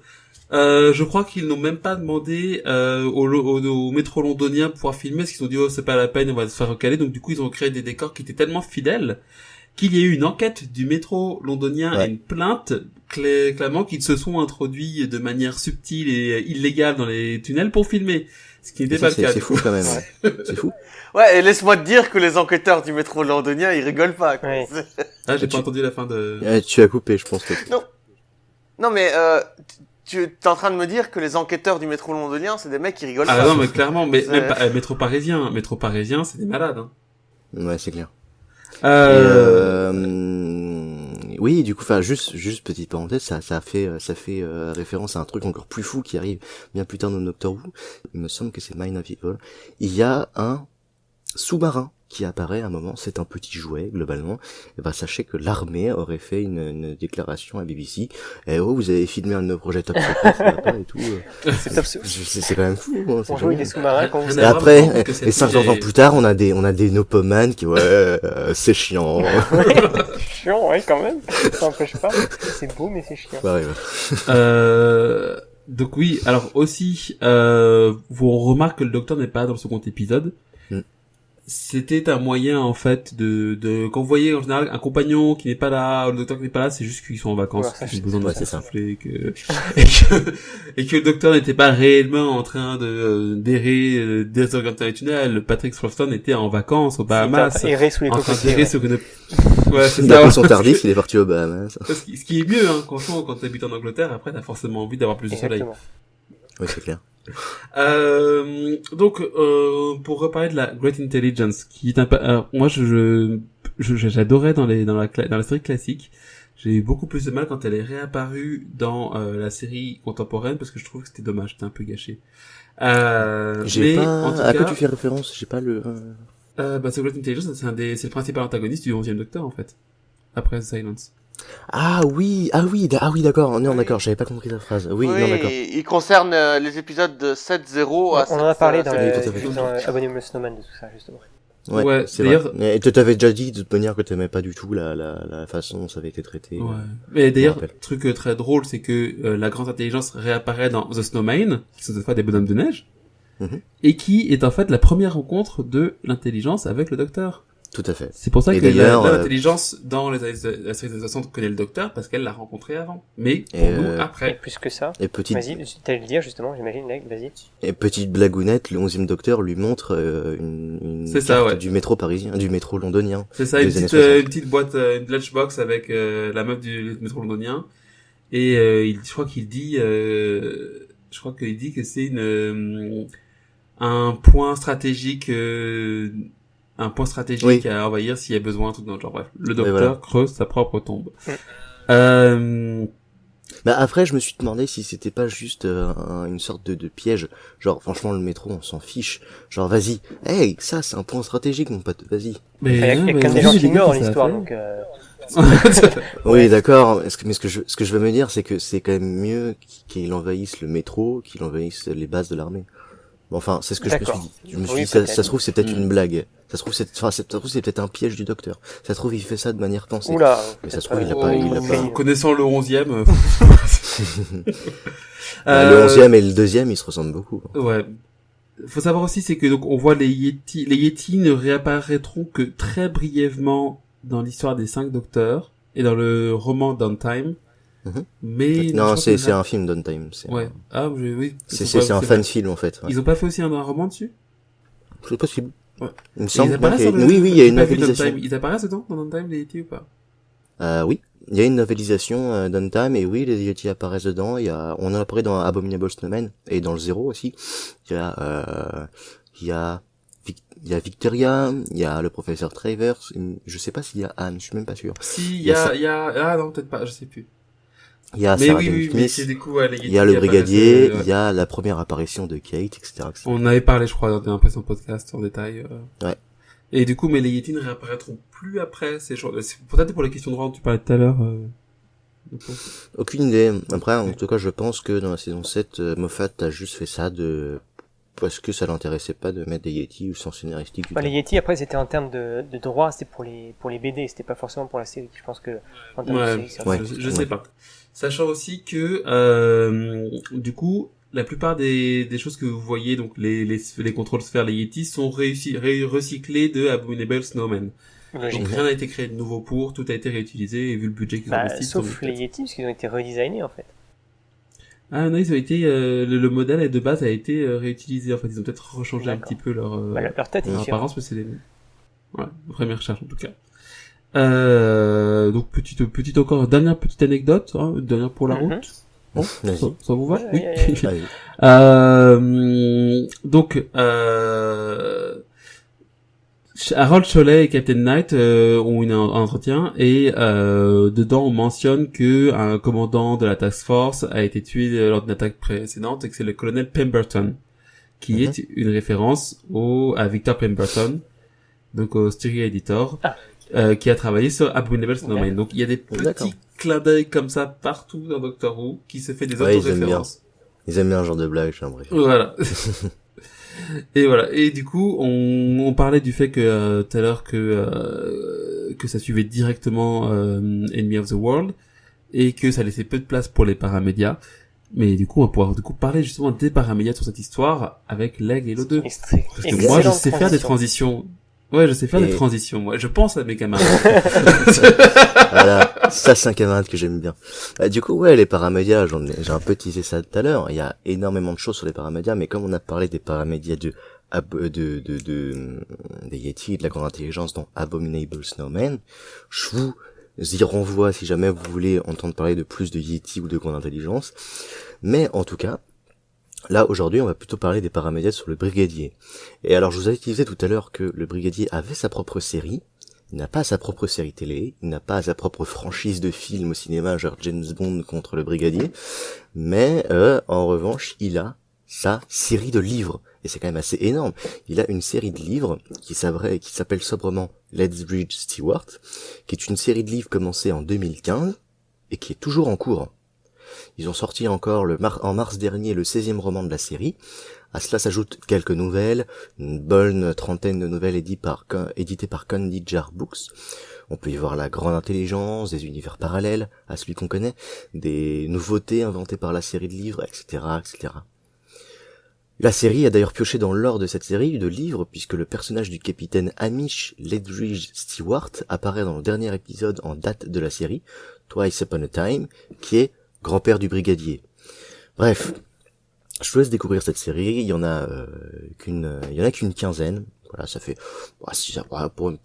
Je crois qu'ils n'ont même pas demandé au métro londonien pour pouvoir filmer, parce qu'ils ont dit oh c'est pas la peine, on va se faire recaler. Donc du coup, ils ont créé des décors qui étaient tellement fidèles qu'il y a eu une enquête du métro londonien et une plainte clamant qu'ils se sont introduits de manière subtile et illégale dans les tunnels pour filmer. Ce qui n'était pas le cas. C'est fou quand même. C'est fou. Ouais, et laisse-moi te dire que les enquêteurs du métro londonien, ils rigolent pas, quoi. Ouais. Ah, j'ai pas entendu la fin de... Tu as coupé, je pense. Non, mais tu es en train de me dire que les enquêteurs du métro londonien, c'est des mecs qui rigolent pas. Ah non, mais clairement, même pas, métro parisien, c'est des malades, hein. Ouais, c'est clair. Oui, du coup, enfin, juste petite parenthèse, ça fait référence à un truc encore plus fou qui arrive bien plus tard dans Doctor Who. Il me semble que c'est Mind of Evil. Il y a un sous-marin qui apparaît à un moment, c'est un petit jouet globalement. Et ben sachez que l'armée aurait fait une déclaration à BBC. Eh oh, vous avez filmé un de nos projets top secret et tout. C'est top secret. C'est quand même fou. Hein, on joue avec des sous-marins quand vous... Et après, et 500 ans plus tard, on a des Nopoman qui c'est chiant. Chiant, ouais, quand même. Ça n'empêche pas. C'est beau, mais c'est chiant. Ouais. Donc oui, alors aussi, on remarque que le docteur n'est pas dans le second épisode. C'était un moyen en fait de quand vous voyez en général un compagnon qui n'est pas là, le docteur qui n'est pas là, c'est juste qu'ils sont en vacances, qu'ils ont besoin de souffler, et que le docteur n'était pas réellement en train d'errer désorienter les tunnels. Patrick Swafton était en vacances aux Bahamas, errer sous les cocotiers. Sur une... Ouais, c'est il a pris son tardif, il est parti aux Bahamas. Ce qui est mieux, hein, quand t'habites en Angleterre, après t'as forcément envie d'avoir plus de soleil. Oui, c'est clair. Donc pour reparler de la Great Intelligence qui est moi j'adorais dans la série classique J'ai eu beaucoup plus de mal quand elle est réapparue dans la série contemporaine parce que je trouve que c'était dommage, c'était un peu gâché. J'ai Mais pas... en tout À cas, quoi tu fais référence? J'ai pas le... Secret Intelligence, c'est le principal antagoniste du 11e Docteur en fait. Après The Silence. Ah oui, d'accord. Non, Oui. d'accord, j'avais pas compris ta phrase. Oui, Oui, non, d'accord. il concerne les épisodes de 7-0 à 7... On en a parlé dans Oui, tout à fait. Abominable Snowman de tout ça, justement. Ouais, c'est vrai. d'ailleurs, Et t'avais déjà dit de toute manière que t'aimais pas du tout la façon dont ça avait été traité. ouais. Mais d'ailleurs, Je me rappelle. truc très drôle, c'est que la grande intelligence réapparaît dans The Snowman, qui sont cette fois des bonhommes de neige, Mhm. et qui est en fait la première rencontre de l'intelligence avec le Docteur. Tout à fait. C'est pour ça Et que d'ailleurs, l'intelligence dans la série des 60 connaît le Docteur parce qu'elle l'a rencontré avant. Mais pour Et, nous, Et après. plus que ça. Et petite, Vas-y, t'allais le dire justement, j'imagine, Leg, vas-y. et petite blagounette, le 11e Docteur lui montre une C'est ça, carte ouais. du métro parisien, du métro londonien. C'est ça, une des années petite, 60. une petite boîte, une lunchbox avec la meuf du métro londonien. Et je crois qu'il dit que c'est un point stratégique Oui. à envahir s'il y a besoin, tout dans le genre. Bref, le Et Docteur voilà. creuse sa propre tombe. Mm. Bah après, je me suis demandé si c'était pas juste une sorte de piège. Genre, franchement, le métro, on s'en fiche. Genre, vas-y. Hey, ça, c'est un point stratégique, mon pote. Vas-y. Il y a non, quand mais même des oui, gens les qui gars, meurent dans ça a l'histoire, fait. donc... Oui, d'accord. Mais ce que je veux me dire, c'est que c'est quand même mieux qu'il envahisse le métro, qu'il envahisse les bases de l'armée. Bon, enfin, c'est ce que je me suis D'accord. dit. Je me suis Oui, dit, ça peut-être. se trouve, c'est peut-être Mm. une blague. Ça se trouve, c'est peut-être un piège du docteur. Ça se trouve, il fait ça de manière pensée. Oula. Mais ça se peut-être trouve, il l'a pas. Connaissant le 11e. Le 11e et le 2e, ils se ressemblent beaucoup. Ouais. Faut savoir aussi, c'est que donc on voit les Yétis. Les Yétis ne réapparaîtront que très brièvement dans l'histoire des 5 Docteurs et dans le roman Downtime. Mhm. Mais Non, je crois c'est un film Downtime. Ouais. Ah, oui. C'est un fan film, en fait. Ouais. Ils ont pas fait aussi un roman dessus? C'est possible. Ouais. Il me Et semble ils apparaissent bien dans qu'il y a- le- Oui, il y a j'ai une pas vu novélisation. Downtime. Ils apparaissent dedans dans Downtime, les Yétis ou pas? Oui, il y a une novélisation Downtime et oui, les Yeti apparaissent dedans. On en apparaît dans Abominable Snowman et dans le Zéro aussi. Il y a Victoria, il y a le professeur Travers. Je sais pas s'il y a Anne, je suis même pas sûr. Si, Il y a il y a, ah non, peut-être pas, je sais plus. Il y a Mais Sarah oui, Jane oui, mais Smith, c'est du coup, ouais, les il y a Yétis le apparaissent, brigadier, ouais. il y a la première apparition de Kate, etc. On avait parlé, je crois, dans un précédent podcast en détail. Ouais. Et du coup, mais les Yétis ne réapparaîtront plus après ces jours. C'est peut-être pour les questions de droit dont tu parlais tout à l'heure. Aucune idée. Après, en tout cas, je pense que dans la saison 7, Moffat a juste fait ça parce que ça l'intéressait pas de mettre des Yeti ou sans scénaristique du Bah, tout. les Yeti, après, c'était en termes de droit, c'était pour les BD, c'était pas forcément pour la série. Je pense que, en termes de Ouais, série, c'est ouais. je sais pas. Sachant aussi que, du coup, la plupart des choses que vous voyez, donc les contrôles sphères, les Yétis, sont recyclés de Abominable Snowman. logique. Donc rien n'a été créé de nouveau tout a été réutilisé et vu le budget qu'ils ont Bah, investi. sauf les Yeti, parce qu'ils ont été redesignés, en fait. Ah non, ils ont été, le modèle de base a été réutilisé. En fait, ils ont peut-être rechangé un D'accord. petit peu leur, Bah, leur tête est leur différente. apparence, mais c'est les mêmes. Ouais, première recherche en tout cas. Donc petite encore dernière petite anecdote, hein, une dernière pour la Mhm. route. Bon, Vas-y. ça vous va? Ouais, Oui. ouais, Allez. Donc Harold Cholet et Captain Knight ont un entretien et dedans on mentionne que un commandant de la task force a été tué lors d'une attaque précédente et que c'est le colonel Pemberton qui Mhm. est une référence à Victor Pemberton, donc au Stereo Editor, qui a travaillé sur Abominable Snowman. Donc il y a des D'accord. petits clins d'œil comme ça partout dans Doctor Who qui se fait des Ouais, ils aiment auto-références. Ils aiment bien un genre de blague, j'ai l'impression. Voilà. Et voilà. Et du coup, on parlait du fait que tout à l'heure que ça suivait directement Enemy of the World et que ça laissait peu de place pour les paramédias. Mais du coup, on va pouvoir parler justement des paramédias sur cette histoire avec Leg et l'O2. Parce que moi, je sais faire des transitions. Ouais, je sais faire des transitions. Moi, je pense à mes camarades. Voilà, ça c'est un camarade que j'aime bien. Du coup, ouais, les paramédias, j'ai un peu teasé ça tout à l'heure. Il y a énormément de choses sur les paramédias, mais comme on a parlé des paramédias des Yeti, de la grande intelligence dans Abominable Snowman, je vous y renvoie si jamais vous voulez entendre parler de plus de Yeti ou de grande intelligence. Mais en tout cas, là, aujourd'hui, on va plutôt parler des paramédias sur le brigadier. Et alors, je vous avais disais tout à l'heure que le brigadier avait sa propre série, il n'a pas sa propre série télé, il n'a pas sa propre franchise de films au cinéma, genre James Bond contre le Brigadier, mais en revanche, il a sa série de livres, et c'est quand même assez énorme. Il a une série de livres qui s'appelle sobrement Lethbridge Stewart, qui est une série de livres commencée en 2015, et qui est toujours en cours. Ils ont sorti encore en mars dernier le 16e roman de la série. À cela s'ajoutent quelques nouvelles, une bonne trentaine de nouvelles éditées par Candy Jar Books. On peut y voir la grande intelligence, des univers parallèles à celui qu'on connaît, des nouveautés inventées par la série de livres, etc., etc. La série a d'ailleurs pioché dans l'or de cette série de livres, puisque le personnage du capitaine Hamish Lethbridge Stewart apparaît dans le dernier épisode en date de la série, Twice Upon a Time, qui est grand-père du brigadier. Bref, je vous laisse découvrir cette série. Il y en a qu'une quinzaine. Voilà, ça fait,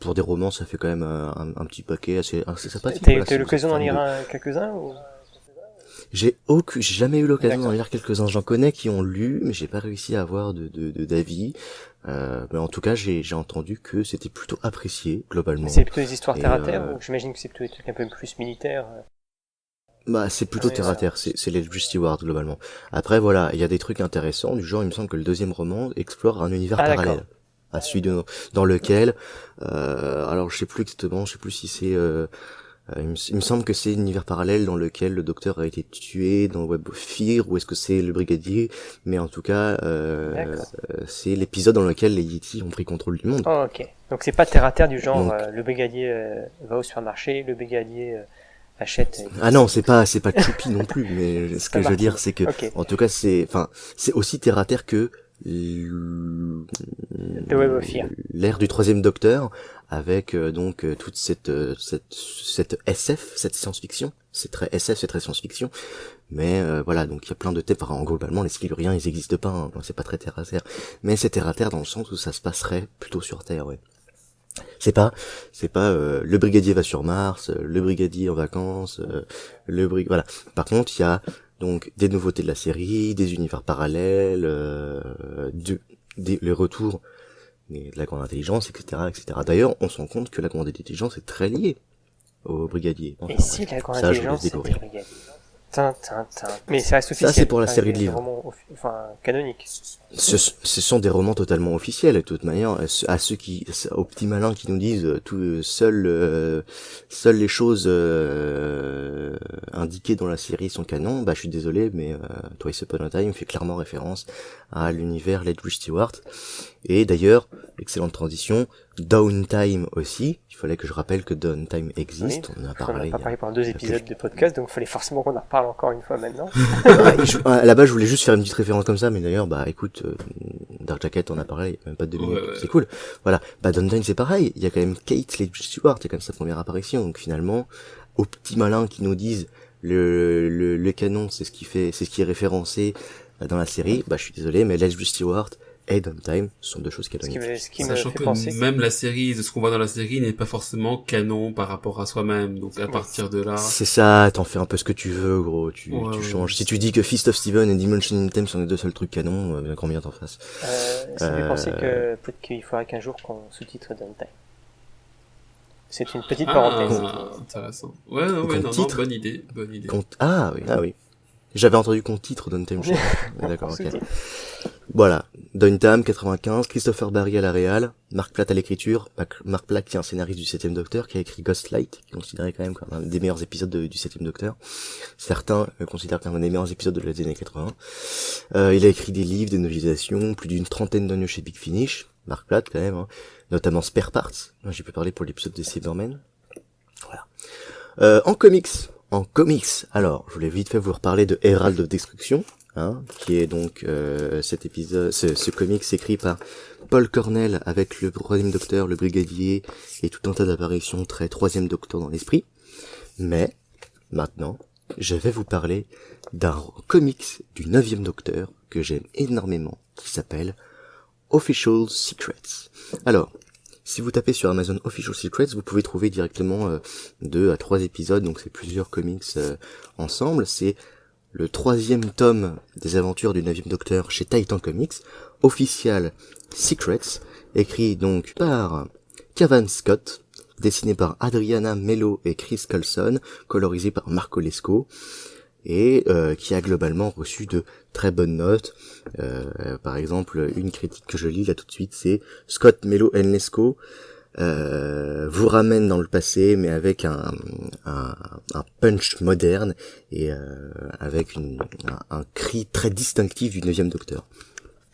pour des romans, ça fait quand même un petit paquet assez sympathique. T'as eu l'occasion d'en lire quelques-uns ou... J'ai jamais eu l'occasion d'en lire quelques-uns. J'en connais qui ont lu, mais j'ai pas réussi à avoir d'avis. Mais en tout cas, j'ai entendu que c'était plutôt apprécié, globalement. C'est plutôt des histoires terre à terre, ou j'imagine que c'est plutôt des trucs un peu plus militaires. Bah, c'est plutôt terre à terre, c'est Lethbridge Stewart, globalement. Après, voilà, il y a des trucs intéressants, du genre, il me semble que le deuxième roman explore un univers parallèle. À celui dans lequel, alors je sais plus exactement, je sais plus si c'est, il me semble que c'est un univers parallèle dans lequel le docteur a été tué dans Web of Fear, ou est-ce que c'est le brigadier, mais en tout cas, c'est l'épisode dans lequel les Yétis ont pris contrôle du monde. Oh, ok. Donc c'est pas terre à terre du genre, donc, le brigadier va au supermarché, le brigadier achète... Ah non, c'est pas Choupi non plus, mais ce que je veux dire, c'est que, en tout cas, c'est aussi terre à terre que l'ère du troisième docteur, avec donc toute cette SF, cette science-fiction. C'est très SF, c'est très science-fiction. Mais voilà, donc il y a plein de thèmes. Enfin, globalement, les Siluriens, ils existent pas, hein, donc c'est pas très terre à terre. Mais c'est terre à terre dans le sens où ça se passerait plutôt sur Terre, ouais. C'est pas le brigadier va sur Mars, le brigadier en vacances, voilà. Par contre, il y a donc des nouveautés de la série, des univers parallèles, le retour de la grande intelligence, etc., etc. D'ailleurs, on se rend compte que la grande intelligence est très liée au brigadier. Enfin, et si la grande intelligence c'était le brigadier? Mais ça reste officiel. Ça, c'est pour la série de livres. Canonique. Ce sont des romans totalement officiels, de toute manière. Aux petits malins qui nous disent seules les choses indiquées dans la série sont canon, bah je suis désolé, mais Twice Upon a Time fait clairement référence à l'univers Lethbridge Stewart. Et d'ailleurs, excellente transition, Downtime aussi. Il fallait que je rappelle que Downtime existe. Oui, on en a parlé pendant 2 épisodes de podcast, donc il fallait forcément qu'on en reparle encore une fois maintenant. À la base, je voulais juste faire une petite référence comme ça, mais d'ailleurs, bah écoute, Dark Jacket, on a parlé, il y a même pas de 2 minutes, c'est cool. Voilà, bah Downtime c'est pareil, il y a quand même Kate Lethbridge Stewart, c'est quand même sa première apparition, donc finalement, aux petits malins qui nous disent le canon, c'est ce qui est référencé dans la série, bah je suis désolé, mais Lethbridge Stewart et Downtime sont 2 choses canoniques. Sachant que même la série, de ce qu'on voit dans la série, n'est pas forcément canon par rapport à soi-même. Donc à partir de là... C'est ça, t'en fais un peu ce que tu veux, gros. Tu changes. Si tu dis que Fist of Steven et Dimension in Time sont les 2 seuls trucs canons, bien combien t'en fasses. Ça me fait penser que peut-être qu'il faudrait qu'un jour qu'on sous-titre Downtime. C'est une petite parenthèse. Intéressant. Ouais, bonne idée. Ah oui. J'avais entendu qu'on titre Downtime. D'accord, ok. Voilà, Downtime 95, Christopher Barry à la réal, Mark Platt à l'écriture, Mark Platt qui est un scénariste du 7ème Docteur, qui a écrit Ghostlight, qui est considéré quand même comme un des meilleurs épisodes du 7ème Docteur. Certains considèrent comme un des meilleurs épisodes de les années 80. Il a écrit des livres, des novelisations, plus d'une trentaine d'années chez Big Finish, Mark Platt quand même, hein, notamment Spare Parts, j'ai pu parler pour l'épisode des Cybermen. Voilà. En comics, alors, je voulais vite fait vous reparler de Herald of Destruction, hein, qui est donc cet épisode, ce comics écrit par Paul Cornell avec le 3ème Docteur, le Brigadier et tout un tas d'apparitions très 3ème Docteur dans l'esprit. Mais maintenant, je vais vous parler d'un comics du 9ème Docteur que j'aime énormément, qui s'appelle Official Secrets. Alors, si vous tapez sur Amazon Official Secrets, vous pouvez trouver directement 2 à 3 épisodes, donc c'est plusieurs comics ensemble. C'est le 3e tome des aventures du 9e Docteur chez Titan Comics, Official Secrets, écrit donc par Cavan Scott, dessiné par Adriana Melo et Chris Colson, colorisé par Marco Lescaut, et qui a globalement reçu de très bonnes notes. Par exemple, une critique que je lis là tout de suite, c'est Scott Melo et Lescaut vous ramène dans le passé, mais avec un punch moderne et avec un cri très distinctif du 9e Docteur.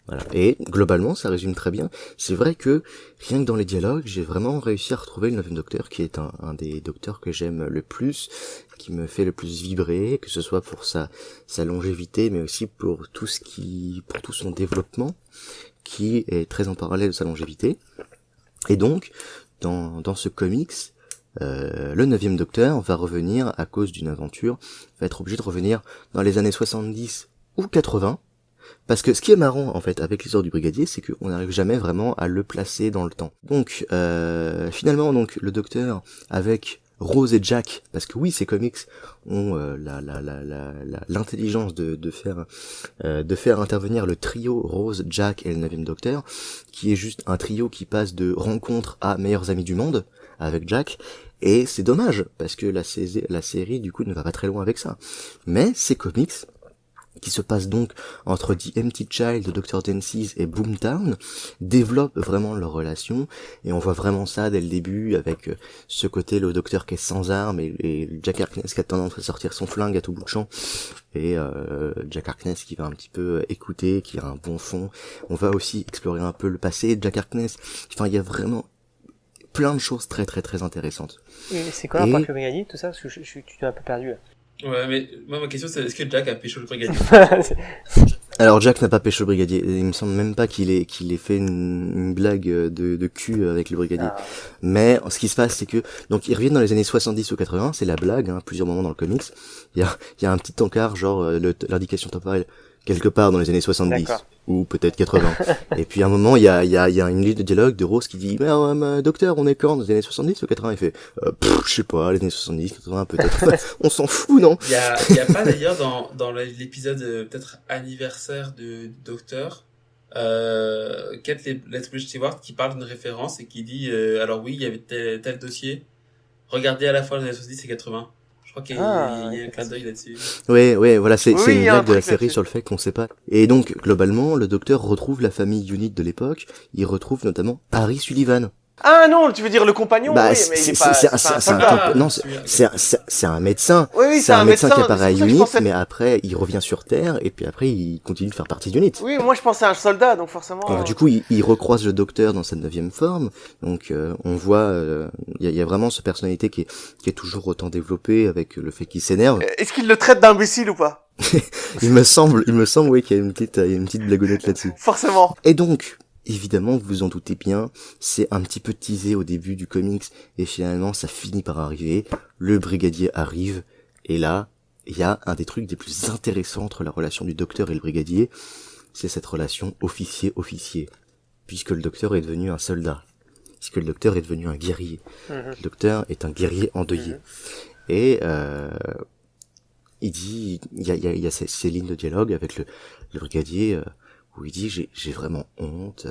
Voilà. Et globalement, ça résume très bien. C'est vrai que rien que dans les dialogues, j'ai vraiment réussi à retrouver le 9e Docteur, qui est un des docteurs que j'aime le plus, qui me fait le plus vibrer, que ce soit pour sa longévité, mais aussi pour tout son développement, qui est très en parallèle de sa longévité. Et donc, dans ce comics, le 9e Docteur va revenir à cause d'une aventure, va être obligé de revenir dans les années 70 ou 80, parce que ce qui est marrant, en fait, avec l'histoire du Brigadier, c'est qu'on n'arrive jamais vraiment à le placer dans le temps. Donc, finalement, donc, le Docteur, avec Rose et Jack, parce que oui, ces comics ont l'intelligence de faire intervenir le trio Rose, Jack et le 9e Docteur, qui est juste un trio qui passe de rencontre à meilleurs amis du monde, avec Jack, et c'est dommage, parce que la série, du coup, ne va pas très loin avec ça. Mais ces comics, qui se passe donc entre The Empty Child de Dr. Densis et Boomtown, développent vraiment leur relation, et on voit vraiment ça dès le début, avec ce côté, le docteur qui est sans armes, et Jack Harkness qui a tendance à sortir son flingue à tout bout de champ, et Jack Harkness qui va un petit peu écouter, qui a un bon fond. On va aussi explorer un peu le passé de Jack Harkness. Enfin, il y a vraiment plein de choses très très très intéressantes. Et c'est quoi un parc Brigadier, tout ça? Parce que tu t'es un peu perdu là. Ouais, mais moi, ma question, c'est est-ce que Jack a pécho le Brigadier? Alors, Jack n'a pas pécho le Brigadier. Il me semble même pas qu'il ait fait une blague de cul avec le Brigadier. Ah. Mais ce qui se passe, c'est que donc ils reviennent dans les années 70 ou 80, c'est la blague, hein, plusieurs moments dans le comics. Il y a un petit encart, genre l'indication temporelle quelque part dans les années 70. D'accord. Ou peut-être 80. Et puis à un moment, il y a une ligne de dialogue de Rose qui dit mais docteur, on est quand dans les années 70 ou 80? Il fait je sais pas, les années 70, 80 peut-être. On s'en fout, non? Il y a pas d'ailleurs dans l'épisode peut-être anniversaire du Docteur, Kate Let's Stewart qui parle d'une référence et qui dit alors oui, il y avait tel dossier. Regardez à la fois les années 70 et 80. Je crois qu'il y a un clin d'œil là-dessus. Ouais, voilà, c'est une blague de la série là-dessus sur le fait qu'on sait pas. Et donc, globalement, le docteur retrouve la famille Unit de l'époque, il retrouve notamment Harry Sullivan. Ah non, tu veux dire le compagnon? Bah, oui, mais il est pas, c'est un soldat. c'est un médecin. Oui, c'est un médecin qui c'est apparaît à pour ça que je Unit, pensais- mais après, il revient sur Terre, et puis après, il continue de faire partie d'Unit. Oui, moi je pensais à un soldat, donc forcément. Alors, du coup, il recroise le docteur dans sa 9e forme, donc on voit, il y a vraiment cette personnalité qui est toujours autant développée, avec le fait qu'il s'énerve. Est-ce qu'il le traite d'imbécile ou pas? Il me semble, oui, qu'il y a une petite blagounette là-dessus. Forcément. Et donc, évidemment, vous vous en doutez bien, c'est un petit peu teasé au début du comics, et finalement, ça finit par arriver. Le brigadier arrive, et là, il y a un des trucs les plus intéressants entre la relation du docteur et le brigadier, c'est cette relation officier-officier, puisque le docteur est devenu un soldat, puisque le docteur est devenu un guerrier. Le docteur est un guerrier endeuillé. Et il dit, il y a ces lignes de dialogue avec le brigadier, où il dit j'ai vraiment honte,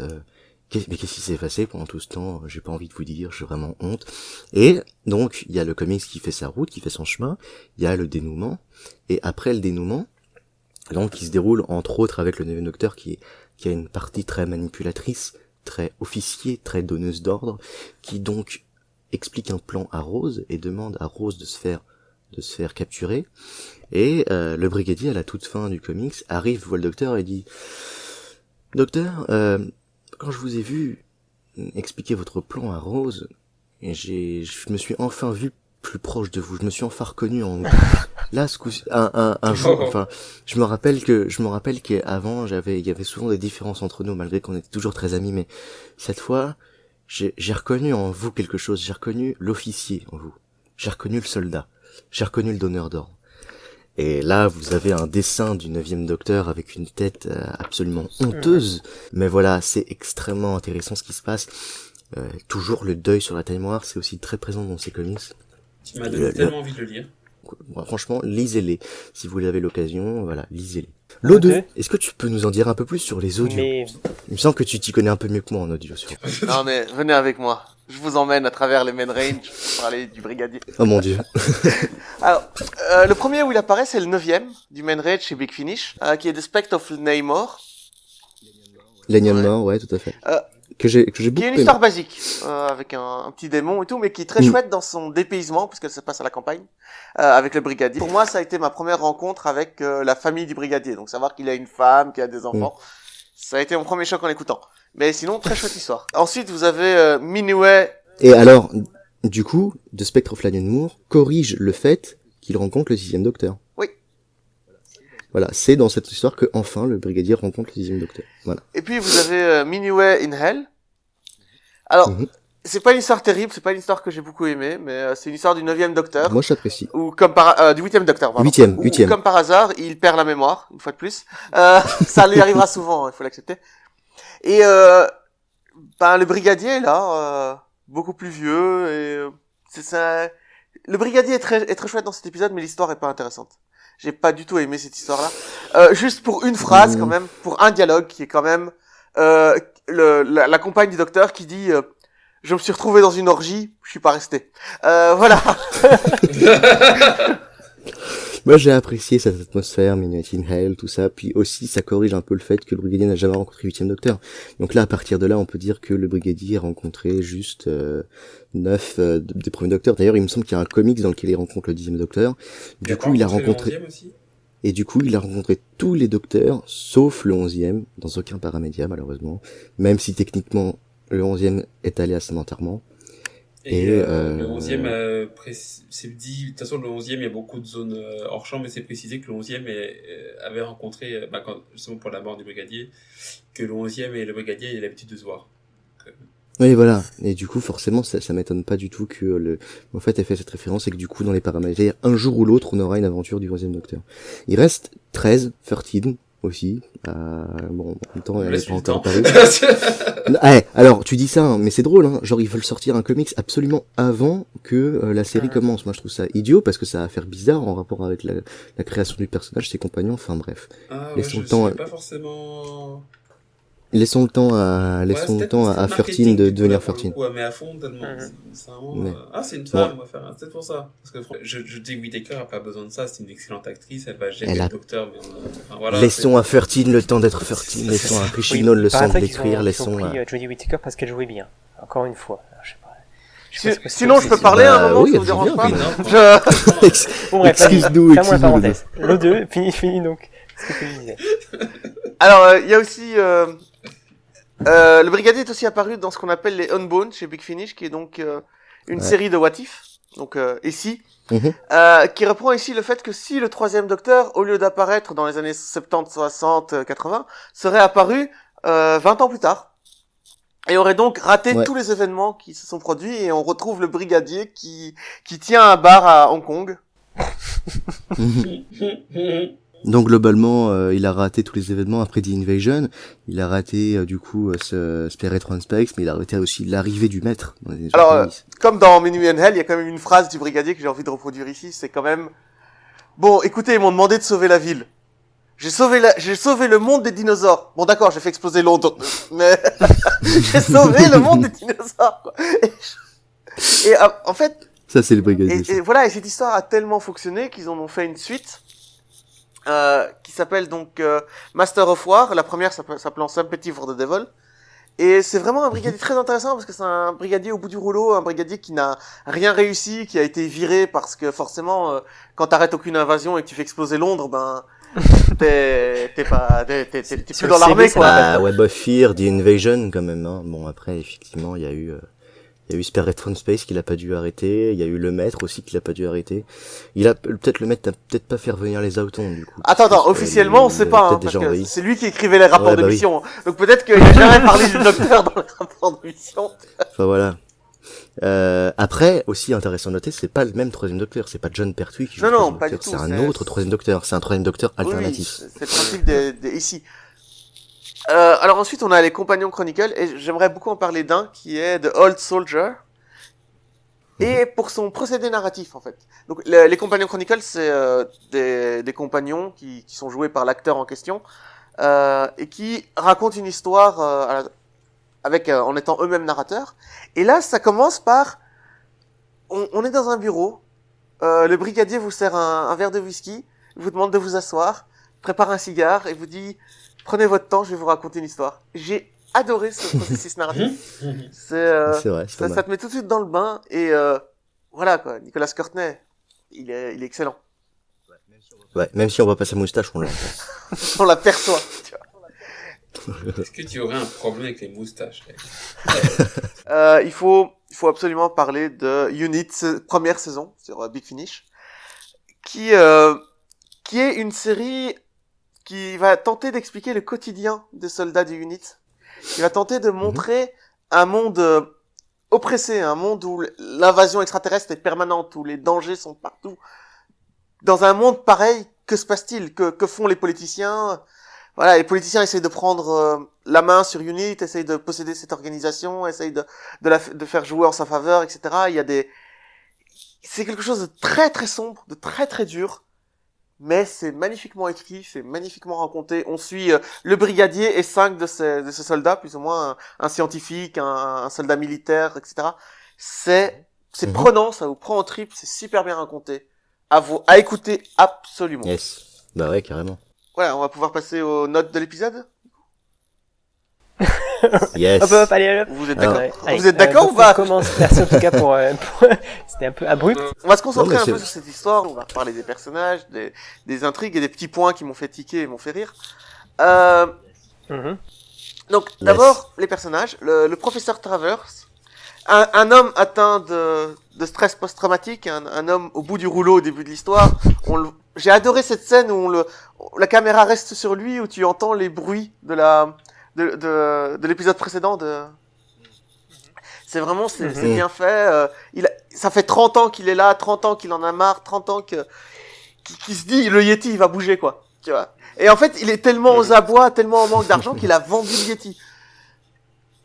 mais qu'est-ce qui s'est passé pendant tout ce temps? J'ai pas envie de vous dire, j'ai vraiment honte. Et donc il y a le comics qui fait sa route, qui fait son chemin, il y a le dénouement, et après le dénouement, donc qui se déroule entre autres avec le 9e Docteur qui a une partie très manipulatrice, très officier, très donneuse d'ordre, qui donc explique un plan à Rose et demande à Rose de se faire capturer. Et le brigadier à la toute fin du comics arrive, voit le docteur et dit docteur, quand je vous ai vu expliquer votre plan à Rose, je me suis enfin vu plus proche de vous, je me suis enfin reconnu en vous. Là, ce coup, un jour, enfin, je me rappelle qu'avant, il y avait souvent des différences entre nous, malgré qu'on était toujours très amis, mais cette fois, j'ai reconnu en vous quelque chose, j'ai reconnu l'officier en vous, j'ai reconnu le soldat, j'ai reconnu le donneur d'ordre. Et là, vous avez un dessin du 9e Docteur avec une tête absolument honteuse. Mais voilà, c'est extrêmement intéressant ce qui se passe. Toujours le deuil sur la Time War, c'est aussi très présent dans ces comics. Tu m'as donné tellement envie de le lire. Franchement, lisez-les. Si vous avez l'occasion, voilà, lisez-les. L'O2, est-ce que tu peux nous en dire un peu plus sur les audios? Mais Il me semble que tu t'y connais un peu mieux que moi en audio. Non mais venez avec moi. Je vous emmène à travers les main range pour parler du brigadier. Oh mon dieu. Alors, le premier où il apparaît, c'est le 9e du main range chez Big Finish, qui est The Spect of Namor. L'Agnon Mort, ouais, tout à fait. Que j'ai Qui beaucoup est une aimé. histoire basique, avec un petit démon et tout, mais qui est très chouette dans son dépaysement, puisqu'elle se passe à la campagne, avec le brigadier. Pour moi, ça a été ma première rencontre avec la famille du brigadier, donc savoir qu'il a une femme, qu'il a des enfants. Ça a été mon premier choc en l'écoutant. Mais sinon, très chouette histoire. Ensuite, vous avez Minuet. Et alors, du coup, The Spectre of Lanyon Moore corrige le fait qu'il rencontre le 6e Docteur. Oui. Voilà, c'est dans cette histoire que enfin le brigadier rencontre le 6e Docteur. Voilà. Et puis vous avez Minuet in Hell. Alors, c'est pas une histoire terrible, c'est pas une histoire que j'ai beaucoup aimée, mais c'est une histoire du 9e Docteur. Moi, j'apprécie. Ou comme du 8e Docteur, pardon. 8e. Ou comme par hasard, il perd la mémoire, une fois de plus. Ça lui arrivera souvent, il faut l'accepter. Et le brigadier est là, beaucoup plus vieux, et c'est ça. Le brigadier est très chouette dans cet épisode, mais l'histoire est pas intéressante. J'ai pas du tout aimé cette histoire-là. Juste pour une phrase quand même, pour un dialogue qui est quand même la compagne du docteur qui dit je me suis retrouvé dans une orgie, je suis pas resté. Voilà. Moi, j'ai apprécié cette atmosphère, Minuet in Hell, tout ça. Puis aussi, ça corrige un peu le fait que le brigadier n'a jamais rencontré le 8e Docteur. Donc là, à partir de là, on peut dire que le brigadier a rencontré juste 9 des premiers Docteurs. D'ailleurs, il me semble qu'il y a un comics dans lequel il rencontre le 10e Docteur. Du coup, il a rencontré... Et du coup, il a rencontré tous les Docteurs, sauf le 11e, dans aucun paramédia, malheureusement. Même si techniquement, le 11e est allé à son enterrement. Et le 11e, c'est dit, de toute façon, le 11e, il y a beaucoup de zones hors champ, mais c'est précisé que le 11e avait rencontré, justement pour la mort du brigadier, que le 11e et le brigadier aient l'habitude de se voir. Oui, voilà. Et du coup, forcément, ça m'étonne pas du tout que en fait, elle fait cette référence et que du coup, dans les paramètres, un jour ou l'autre, on aura une aventure du 11e Docteur. Il reste 13 aussi. Bon, en même temps, elle n'est pas encore apparue. Alors, tu dis ça, hein, mais c'est drôle, hein. Genre, ils veulent sortir un comics absolument avant que la série commence. Moi, je trouve ça idiot parce que ça va faire bizarre en rapport avec la création du personnage, ses compagnons, enfin bref. Laissons le temps. Pas forcément... Laissons le temps à 13 de devenir 13. Ouais, mais à fond, tellement. C'est vraiment, c'est une femme, on va faire c'est pour ça. Parce que je dis Whittaker a pas besoin de ça, c'est une excellente actrice, elle va gérer le docteur, mais voilà. Laissons à 13 le temps d'être 13, laissons à Crichignon le sang de l'écrire, laissons à... Jodie Whittaker parce qu'elle jouait bien. Encore une fois. Je sais pas. Sinon, je peux parler à un moment, ça vous dérange pas? Bon, bref, excuse-nous, ferme la parenthèse. L'O2, fini donc. Ce que tu disais. Alors, il y a aussi, le brigadier est aussi apparu dans ce qu'on appelle les Unbound chez Big Finish, qui est donc une série de What If, donc ici, qui reprend ici le fait que si le 3e Docteur, au lieu d'apparaître dans les années 70, 60, 80, serait apparu 20 ans plus tard, et aurait donc raté tous les événements qui se sont produits, et on retrouve le brigadier qui tient un bar à Hong Kong. Donc globalement, il a raté tous les événements après The Invasion, il a raté du coup ce Spirit on Space, mais il a raté aussi l'arrivée du maître. Dans les comme dans Minuit in Hell, il y a quand même une phrase du brigadier que j'ai envie de reproduire ici, c'est quand même... Bon, écoutez, ils m'ont demandé de sauver la ville. J'ai sauvé le monde des dinosaures. Bon d'accord, j'ai fait exploser Londres, mais j'ai sauvé le monde des dinosaures, quoi. Et en fait... Ça c'est le brigadier. Et voilà, et cette histoire a tellement fonctionné qu'ils en ont fait une suite... qui s'appelle donc Master of War. La première s'appelant Sympathy for the Devil. Et c'est vraiment un brigadier très intéressant parce que c'est un brigadier au bout du rouleau, un brigadier qui n'a rien réussi, qui a été viré parce que forcément, quand t'arrêtes aucune invasion et que tu fais exploser Londres, ben t'es plus dans l'armée, quoi. Web of Fear, The Invasion quand même. Hein. Bon après effectivement il y a eu Spirit from Space qu'il a pas dû arrêter, il y a eu le maître aussi qu'il a pas dû arrêter. Peut-être le maître n'a peut-être pas fait revenir les Autons du coup. Attends, officiellement on sait pas, hein, parce que c'est lui qui écrivait les rapports de mission. Oui. Donc peut-être qu'il a jamais parlé du docteur dans les rapports de mission. Enfin voilà. Après, aussi intéressant de noter, c'est pas le même 3e Docteur, c'est pas John Pertwee qui joue le 3e Docteur, c'est un autre 3e Docteur, c'est un 3e Docteur alternatif. Oui, c'est le principe ici. Alors ensuite, on a les Compagnons Chronicles, et j'aimerais beaucoup en parler d'un qui est The Old Soldier. et pour son procédé narratif en fait. Donc les Compagnons Chronicles, c'est des compagnons qui sont joués par l'acteur en question et qui racontent une histoire avec en étant eux-mêmes narrateurs. Et là, ça commence par on est dans un bureau, le brigadier vous sert un verre de whisky, vous demande de vous asseoir, prépare un cigare et vous dit prenez votre temps, je vais vous raconter une histoire. J'ai adoré ce processus narratif. C'est vrai, c'est pas Ça te met tout de suite dans le bain et voilà quoi. Nicolas Courtenay, il est excellent. Ouais, même si on voit pas sa moustache, on l'a. On l'aperçoit. Tu Est-ce que tu aurais un problème avec les moustaches? vois. Il faut absolument parler de Unit, première saison sur Big Finish, qui est une série qui va tenter d'expliquer le quotidien des soldats du Unit, qui va tenter de montrer un monde oppressé, un monde où l'invasion extraterrestre est permanente, où les dangers sont partout. Dans un monde pareil, que se passe-t-il? Que font les politiciens? Voilà, les politiciens essayent de prendre la main sur Unit, essayent de posséder cette organisation, essayent de faire jouer en sa faveur, etc. Il y a c'est quelque chose de très très sombre, de très très dur, mais c'est magnifiquement écrit, c'est magnifiquement raconté. On suit le brigadier et 5 de ces soldats, plus ou moins un scientifique, un soldat militaire, etc. C'est prenant, ça vous prend en tripes, c'est super bien raconté. À écouter absolument. Yes. Bah ouais, carrément. Voilà, on va pouvoir passer aux notes de l'épisode. Yes. Hop, allez, hop. Vous êtes d'accord? Allez, Vous êtes d'accord donc ou pas? On commence, merci en tout cas pour c'était un peu abrupt. On va se concentrer Non, mais un peu sur cette histoire, on va parler des personnages, des intrigues et des petits points qui m'ont fait tiquer et m'ont fait rire. Mhm. Donc, d'abord, les personnages. Le professeur Travers, un homme atteint de stress post-traumatique, un homme au bout du rouleau au début de l'histoire. J'ai adoré cette scène où la caméra reste sur lui, où tu entends les bruits de l'épisode précédent c'est vraiment, c'est bien fait. Ça fait 30 ans qu'il est là, 30 ans qu'il en a marre, 30 ans qu'il se dit, le Yeti, il va bouger, quoi. Tu vois. Et en fait, il est tellement aux abois, tellement en manque d'argent qu'il a vendu le Yeti.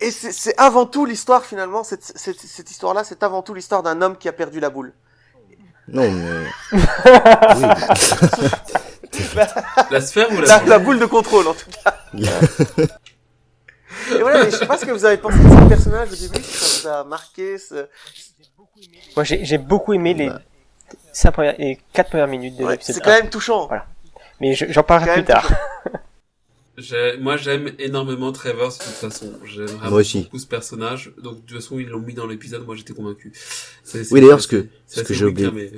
Et c'est avant tout l'histoire, finalement, cette histoire-là, c'est avant tout l'histoire d'un homme qui a perdu la boule. Non, mais... oui. La sphère ou La boule de contrôle, en tout cas. Et voilà, je sais pas ce que vous avez pensé de ce personnage au début, si ça vous a marqué. Moi, j'ai beaucoup aimé les 4 premières minutes de l'épisode. C'est quand même touchant. Voilà. Mais j'en parlerai plus tard. Moi, j'aime énormément Trevor, de toute façon. J'aime vraiment beaucoup ce personnage. Donc, de toute façon, ils l'ont mis dans l'épisode. Moi, j'étais convaincu. Oui, d'ailleurs, ce que j'ai oublié. Mais...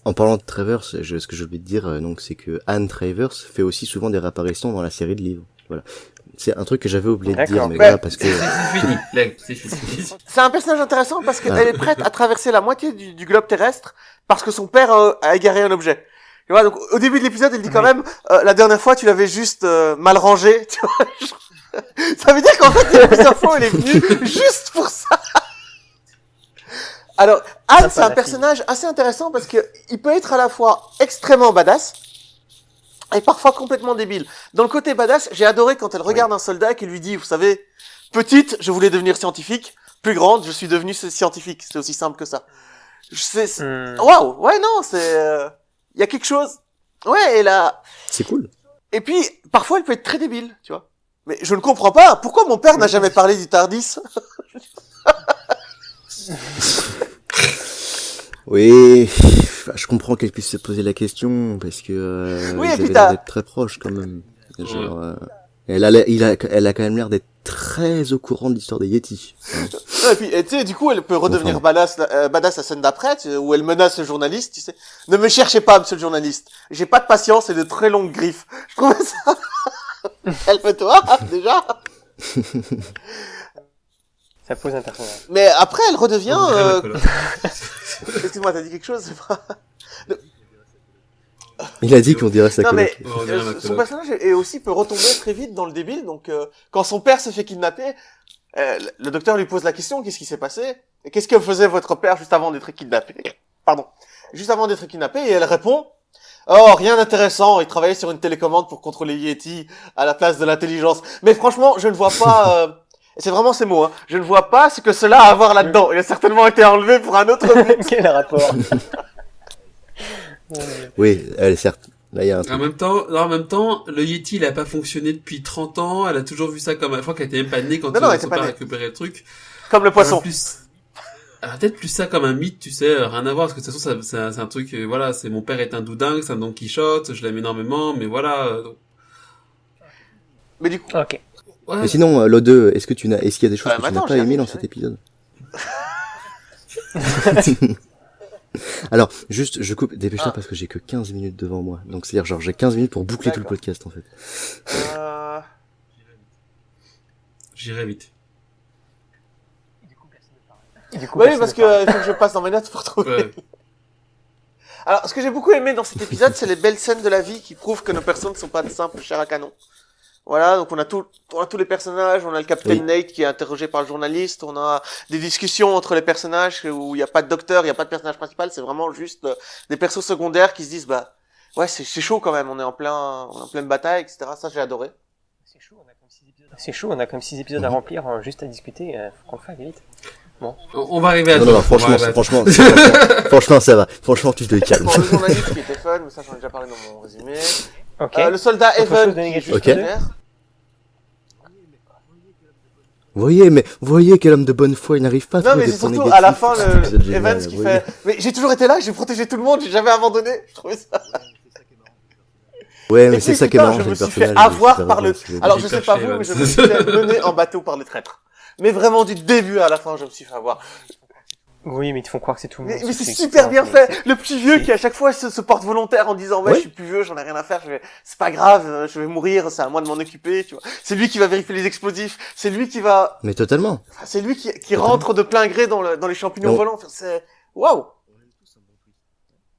En parlant de Travers, ce que j'ai oublié de dire, donc, c'est que Anne Travers fait aussi souvent des réapparitions dans la série de livres. Voilà. C'est un truc que j'avais oublié de dire, mais voilà, parce que... C'est fini. C'est un personnage intéressant parce qu'elle est prête à traverser la moitié du globe terrestre parce que son père a égaré un objet. Tu vois, donc, au début de l'épisode, elle dit quand même, la dernière fois, tu l'avais juste mal rangé, tu vois. Ça veut dire qu'en fait, il y a plusieurs fois, elle est venue juste pour ça. Alors, Anne, c'est un personnage assez intéressant parce que il peut être à la fois extrêmement badass et parfois complètement débile. Dans le côté badass, j'ai adoré quand elle regarde un soldat qui lui dit, vous savez, petite, je voulais devenir scientifique, plus grande, je suis devenue scientifique. C'est aussi simple que ça. Waouh, ouais, non, il y a quelque chose. Ouais, et là... C'est cool. Et puis, parfois, elle peut être très débile, tu vois. Mais je ne comprends pas, pourquoi mon père n'a jamais parlé du Tardis? Oui, je comprends qu'elle puisse se poser la question, parce que oui, ils avaient l'air d'être très proches, quand même. Genre, elle a quand même l'air d'être très au courant de l'histoire des Yétis. Et puis, tu sais, du coup, elle peut redevenir badass la scène d'après, où elle menace le journaliste, tu sais. Ne me cherchez pas, monsieur le journaliste. J'ai pas de patience et de très longues griffes. Je trouvais ça... Calme-toi, déjà. Ça pose un personnage. Mais après, elle redevient... Excuse-moi, t'as dit quelque chose? Il a dit qu'on dirait sa non, coloc. mais son personnage est aussi peut retomber très vite dans le débile. Donc, quand son père se fait kidnapper, le docteur lui pose la question, qu'est-ce qui s'est passé? Et qu'est-ce que faisait votre père juste avant d'être kidnappé? Pardon. Juste avant d'être kidnappé, et elle répond, oh, rien d'intéressant, il travaillait sur une télécommande pour contrôler Yeti à la place de l'intelligence. Mais franchement, je ne vois pas... Et c'est vraiment ces mots, hein. Je ne vois pas ce que cela a à voir là-dedans. Il a certainement été enlevé pour un autre but. Quel rapport? Oui, elle, certes. Là, il y a un truc. En même temps, le Yeti, il a pas fonctionné depuis 30 ans, elle a toujours vu ça comme, je crois qu'elle était même pas née quand Non, ils ont elle était pas pas née. récupéré le truc. Comme le poisson. Alors peut-être plus ça comme un mythe, tu sais, rien à voir, parce que de toute façon, c'est un truc, voilà, c'est mon père est un doudingue, c'est un Don Quichotte, je l'aime énormément, mais voilà. Donc, Mais du coup, Ok. ouais. Mais sinon, l'O2, est-ce qu'il y a des choses que tu maintenant, n'as pas j'y aimées arrive, dans j'y cet arrive. épisode? Alors, juste, je coupe, dépêche-toi parce que j'ai que 15 minutes devant moi. Donc, c'est-à-dire, genre, j'ai 15 minutes pour boucler tout le D'accord. podcast, en fait. J'irai vite. Du coup, Oui, personne parce ne que parle. il faut que je passe dans mes notes pour trouver. Ouais. Alors, ce que j'ai beaucoup aimé dans cet épisode, c'est les belles scènes de la vie qui prouvent que nos personnes ne sont pas de simples chairs à canon. Voilà, donc on a tous les personnages, on a le Capitaine Oui. Nate qui est interrogé par le journaliste, on a des discussions entre les personnages où il n'y a pas de docteur, il n'y a pas de personnage principal, c'est vraiment juste des persos secondaires qui se disent, bah, ouais, c'est chaud quand même, on est en pleine bataille, etc. Ça, j'ai adoré. C'est chaud, on a comme 6 épisodes à remplir, juste à discuter, faut qu'on le fasse vite. On va arriver à Non, tout. non, On va franchement, arriver à tout. franchement, ça va. Franchement, tu te calmes. Bon, le journaliste qui était fun, mais ça, j'en ai déjà parlé dans mon résumé. Ok. Le soldat Autre chose Evan de qui est négatif, juste ok. lunaire. Voyez quel homme de bonne foi, il n'arrive pas à Non, trouver mais des c'est points surtout négatifs. à la fin, C'est un épisode génial, Evans qui voyez. fait, mais j'ai toujours été là, j'ai protégé tout le monde, j'ai jamais abandonné. Je trouvais ça. Ouais, Et mais puis, c'est ça qui est putain, marrant, je c'est me le suis fait personnage. avoir par le, alors je Il sais pas cachait, vous, Evans. mais je me suis fait mener en bateau par le traître. Mais vraiment du début à la fin, je me suis fait avoir. Oui, mais ils te font croire que c'est tout le monde. Mais c'est C'est super bien excellent, fait. Le petit vieux qui à chaque fois se porte volontaire en disant ouais, Ouais. je suis plus vieux, j'en ai rien à faire, c'est pas grave, je vais mourir, c'est à moi de m'en occuper, tu vois. C'est lui qui va vérifier les explosifs, c'est lui qui va, Mais totalement. enfin, c'est lui qui rentre de plein gré dans les champignons On- volants. Enfin, c'est waouh.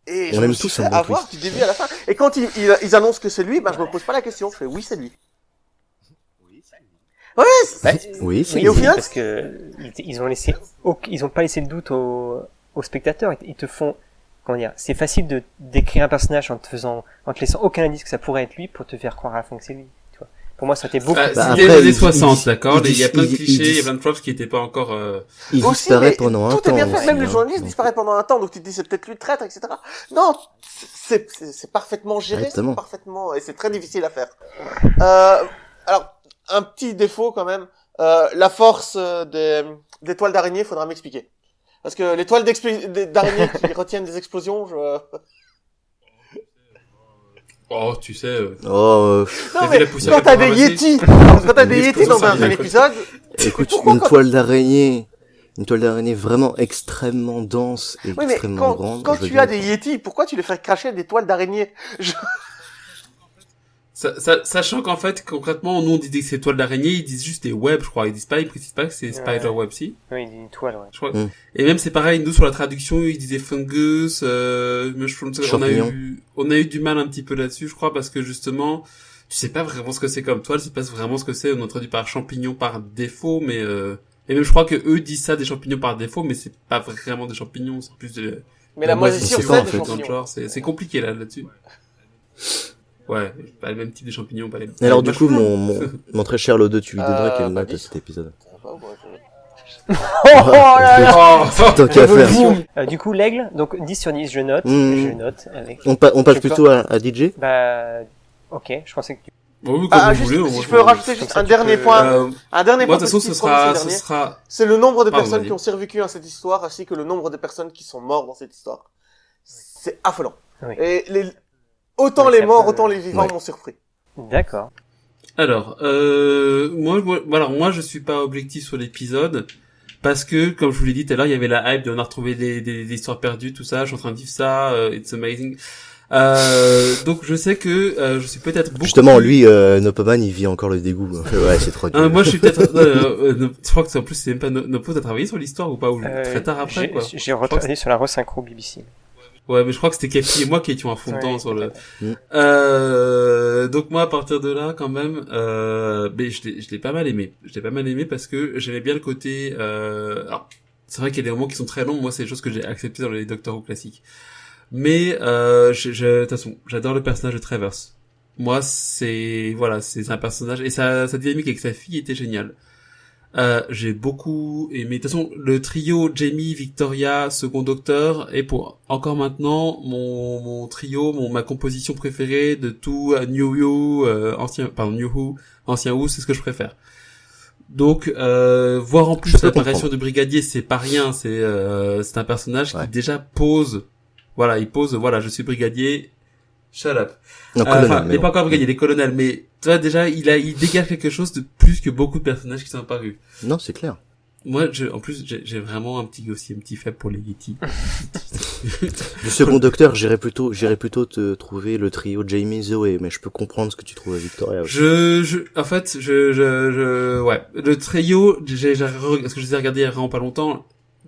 Et On je aime me suis tous fait un bon avoir twist. du début à la fin. Et quand ils annoncent que c'est lui, ben je me pose pas la question. Je fais oui, c'est lui. Ouais, Oui, c'est Et au final, parce que ils ont pas laissé le doute aux spectateurs. Ils te font, comment dire, c'est facile de décrire un personnage en te laissant aucun indice que ça pourrait être lui pour te faire croire à la fin que c'est lui. Tu vois. Pour moi, ça a été beaucoup. Bah, Bah, c'est les après, années il- 60, il- d'accord? il- Il y a plein de il- clichés, il y a il- plein de props qui étaient pas encore, Il aussi, disparaît mais pendant un tout temps. est bien fait. aussi, Même le hein. journaliste Donc, disparaît pendant un temps, donc tu te dis c'est peut-être lui le traître, etc. Non, c'est parfaitement géré, c'est Exactement. parfaitement, et c'est très difficile à faire. Alors, un petit défaut quand même, la force des toiles d'araignée, faudra m'expliquer. Parce que les toiles d'araignée qui retiennent des explosions, oh, tu sais, Non Oh, T'as vu mais la poussière quand t'as qu'elle des peut yétis, quand t'as des Une yétis dans explosion, ça un vient épisode, écoute, pourquoi une quand- toile d'araignée vraiment extrêmement dense et oui mais extrêmement grande. quand je veux tu as dire. des yétis, pourquoi tu les fais cracher des toiles d'araignée? Sachant qu'en fait, concrètement, nous on dit que c'est toile d'araignée, ils disent juste des webs, je crois. Ils précisent pas que c'est spider web, si. Oui, une toile, ouais. Je crois. Mm. Et même c'est pareil, nous sur la traduction, ils disaient fungus, Champignon. on a eu du mal un petit peu là-dessus, je crois, parce que justement, tu sais pas vraiment ce que c'est comme toile, tu sais pas vraiment ce que c'est, on a traduit par champignon par défaut, mais et même je crois que eux disent ça des champignons par défaut, mais c'est pas vraiment des champignons, c'est plus de Mais la moisissure, c'est c'est pas, en des fait. dans le champignons. genre, c'est compliqué là-dessus. Ouais, pas le même type de champignons, pas les mêmes. Et alors, du Moi, coup, je- mon très cher Lodo, tu lui donneras quelle bah, note à 10. cet épisode? Oh là là. Oh, Tant qu'à faire. Du coup, l'aigle, donc 10 sur 10, je note. Mmh. Je note avec. On passe Je plutôt à DJ? Bah, ok, je pensais que tu... Bon, oui, comme Ah, vous juste, voulez. si moi, je peux rajouter juste un dernier point, un dernier Moi, point de toute façon, positif ce pour nous, sera, ce ce dernier. sera, C'est le nombre de Pardon, personnes vas-y. qui ont survécu à cette histoire, ainsi que le nombre de personnes qui sont mortes dans cette histoire. C'est affolant. Oui. Et autant Oui, les ça morts, peut- autant les vivants Ouais. m'ont surpris. D'accord. Alors, moi, je suis pas objectif sur l'épisode parce que, comme je vous l'ai dit tout à l'heure, il y avait la hype de on a retrouvé des histoires perdues, tout ça. Je suis en train de vivre ça, it's amazing. Donc, je sais que je suis peut-être beaucoup. Justement, plus- lui, Nopoman, il vit encore le dégoût. Ouais, c'est trop dur. moi, je suis peut-être. Je crois que c'est en plus, c'est même pas Nopo, t'as travaillé sur l'histoire ou pas ou très tard après, quoi. J'ai retravaillé sur la resynchro BBC. Ouais, mais je crois que c'était Capi et moi qui étions à fond Ouais, dedans sur le. Mm. Donc moi à partir de là quand même, mais je l'ai pas mal aimé. Je l'ai pas mal aimé parce que j'aimais bien le côté. Alors c'est vrai qu'il y a des moments qui sont très longs. Moi c'est des choses que j'ai acceptées dans les Doctor Who classiques. Mais de toute façon, j'adore le personnage de Travers. Moi c'est un personnage et sa dynamique avec sa fille était géniale. J'ai beaucoup aimé. De toute façon, le trio Jamie, Victoria, Second Docteur est pour encore maintenant mon trio, ma composition préférée de tout New Who, ancien Who, c'est ce que je préfère. Donc, voir en plus l'apparition du brigadier, c'est pas rien. C'est un personnage qui déjà pose. Voilà, il pose. Voilà, je suis brigadier. Shut up. Non, colonel, il n'est pas encore brigadier, il est colonel, mais tu vois déjà, il dégage quelque chose de plus que beaucoup de personnages qui sont apparus. Non, c'est clair. Moi, en plus, j'ai vraiment un petit faible pour les Yeti. Le Second Docteur, j'irais plutôt te trouver le trio Jamie Zoé, mais je peux comprendre ce que tu trouves à Victoria aussi. En fait, ouais. Le trio, parce que je les ai regardés il y a vraiment pas longtemps,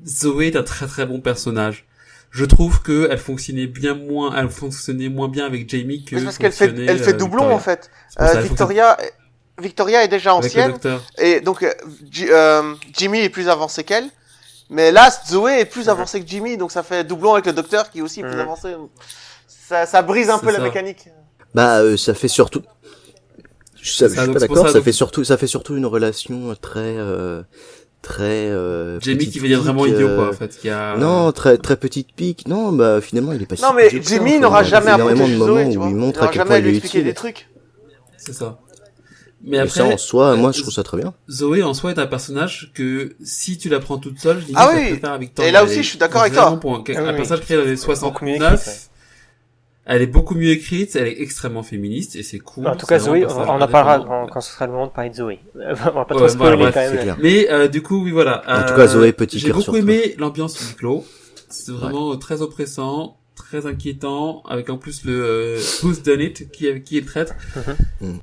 Zoé est un très très bon personnage. Je trouve que elle fonctionnait moins bien avec Jamie que parce qu'elle fait doublon Victoria. en fait. Victoria est déjà ancienne et donc Jimmy est plus avancé qu'elle. Mais là, Zoé est plus avancée que Jimmy, donc ça fait doublon avec le docteur qui est aussi plus avancé. Ça brise un peu la mécanique. Bah, ça fait surtout. Je suis pas d'accord. Ça fait surtout une relation très Jamie qui veut dire vraiment idiot quoi en fait non très petite pique. Non, bah finalement il est pas si non mais Jimmy n'aura jamais énormément de moments Zoé, où il montre à quel point il est utile. Des trucs. C'est ça. Mais après ça en soi moi je trouve ça très bien. Zoé en soi est un personnage que si tu la prends toute seule, je dis que préfère à Victoria. Et là aussi je suis d'accord avec toi. Pour un personnage créé dans les 69. Elle est beaucoup mieux écrite, elle est extrêmement féministe et c'est cool. En tout cas, Zoé, on en parlera quand ce sera le moment de parler de Zoé. On va pas trop spoiler quand même. Mais du coup, oui, voilà. En tout cas, Zoé, petit cœur sur toi. J'ai beaucoup aimé l'ambiance huis clos. C'est vraiment très oppressant, très inquiétant, avec en plus le Who's Done It qui est le traître,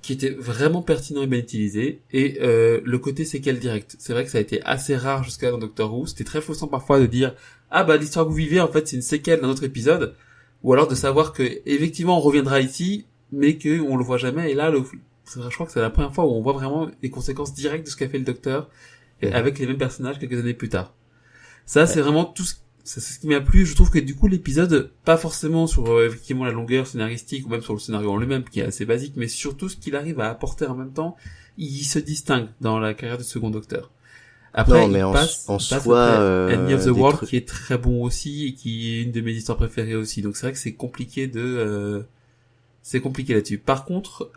qui était vraiment pertinent et bien utilisé. Et le côté séquelle direct. C'est vrai que ça a été assez rare jusqu'à dans Doctor Who. C'était très frustrant parfois de dire ah bah l'histoire que vous vivez en fait c'est une séquelle d'un autre épisode. Ou alors de savoir que effectivement on reviendra ici, mais que on le voit jamais. Et là, je crois que c'est la première fois où on voit vraiment les conséquences directes de ce qu'a fait le Docteur avec les mêmes personnages quelques années plus tard. Ça, c'est vraiment c'est ce qui m'a plu. Je trouve que du coup l'épisode, pas forcément sur effectivement la longueur scénaristique ou même sur le scénario en lui-même qui est assez basique, mais surtout ce qu'il arrive à apporter en même temps, il se distingue dans la carrière du Second Docteur. Après, il passe Enemy of the World qui est très bon aussi et qui est une de mes histoires préférées aussi. Donc c'est vrai que c'est compliqué là-dessus. Par contre,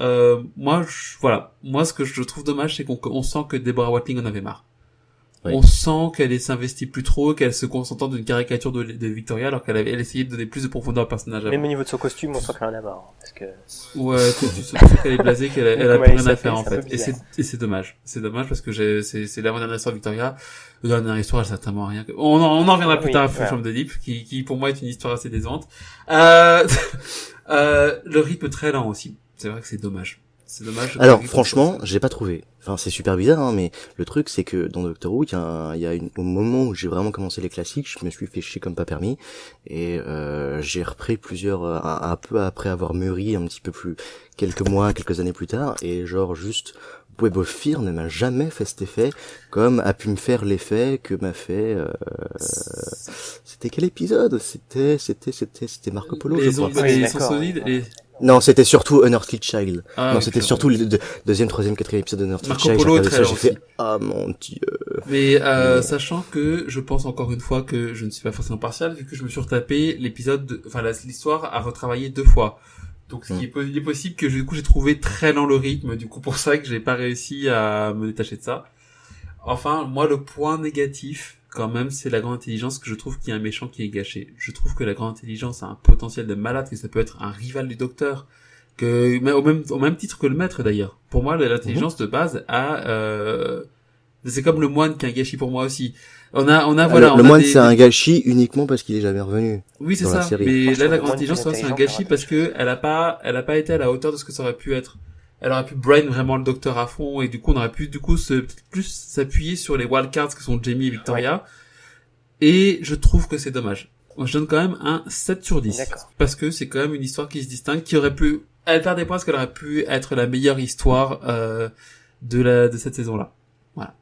moi ce que je trouve dommage, c'est qu'on sent que Deborah Watling en avait marre. Oui. On sent qu'elle s'investit plus trop, qu'elle se concentre d'une caricature de Victoria, alors qu'elle essayait de donner plus de profondeur au personnage. Même au niveau de son costume, on sent qu'elle en a marre. Parce que... Ouais, tu sais qu'elle est blasée, qu'elle a plus rien à faire, en fait. Et c'est dommage. C'est dommage parce que c'est l'avant-dernière histoire de Victoria. La dernière histoire, elle certainement rien. On en reviendra plus tard à Fresh from the Deep, qui pour moi est une histoire assez décevante. Le rythme très lent aussi. C'est vrai que c'est dommage. C'est dommage. Alors, franchement, j'ai pas trouvé. Enfin, c'est super bizarre, hein, mais le truc, c'est que dans Doctor Who, au moment où j'ai vraiment commencé les classiques, je me suis fait chier comme pas permis, et j'ai repris un peu après avoir mûri un petit peu plus, quelques années plus tard, et genre juste, Web of Fear ne m'a jamais fait cet effet, comme a pu me faire l'effet que m'a fait, c'était quel épisode? C'était Marco Polo, je crois. Les sons solides, Non, c'était surtout Unearthly Child. Non, c'était surtout le deuxième, troisième, quatrième épisode d'Unearthly Child. J'ai fait, ah mon dieu. Mais sachant que je pense encore une fois que je ne suis pas forcément partial, vu que je me suis retapé l'histoire à retravailler 2 fois. Donc, il est possible que du coup j'ai trouvé très lent le rythme, du coup pour ça que j'ai pas réussi à me détacher de ça. Enfin, moi le point négatif, quand même, c'est la grande intelligence que je trouve qu'il y a un méchant qui est gâché. Je trouve que la grande intelligence a un potentiel de malade, que ça peut être un rival du Docteur, au même titre que le maître d'ailleurs. Pour moi, l'intelligence de base c'est comme le moine qui est un gâchis pour moi aussi. Le moine c'est un gâchis uniquement parce qu'il est jamais revenu. Oui, c'est ça. Mais là, la grande intelligence, c'est un gâchis parce que elle a pas été à la hauteur de ce que ça aurait pu être. Elle aurait pu brain vraiment le Docteur à fond et du coup on aurait pu plus s'appuyer sur les wildcards que sont Jamie et Victoria. Et je trouve que c'est dommage. Moi, je donne quand même un 7 sur 10. D'accord. Parce que c'est quand même une histoire qui se distingue, qui aurait pu, elle perd des points parce qu'elle aurait pu être la meilleure histoire, de cette saison-là. Voilà.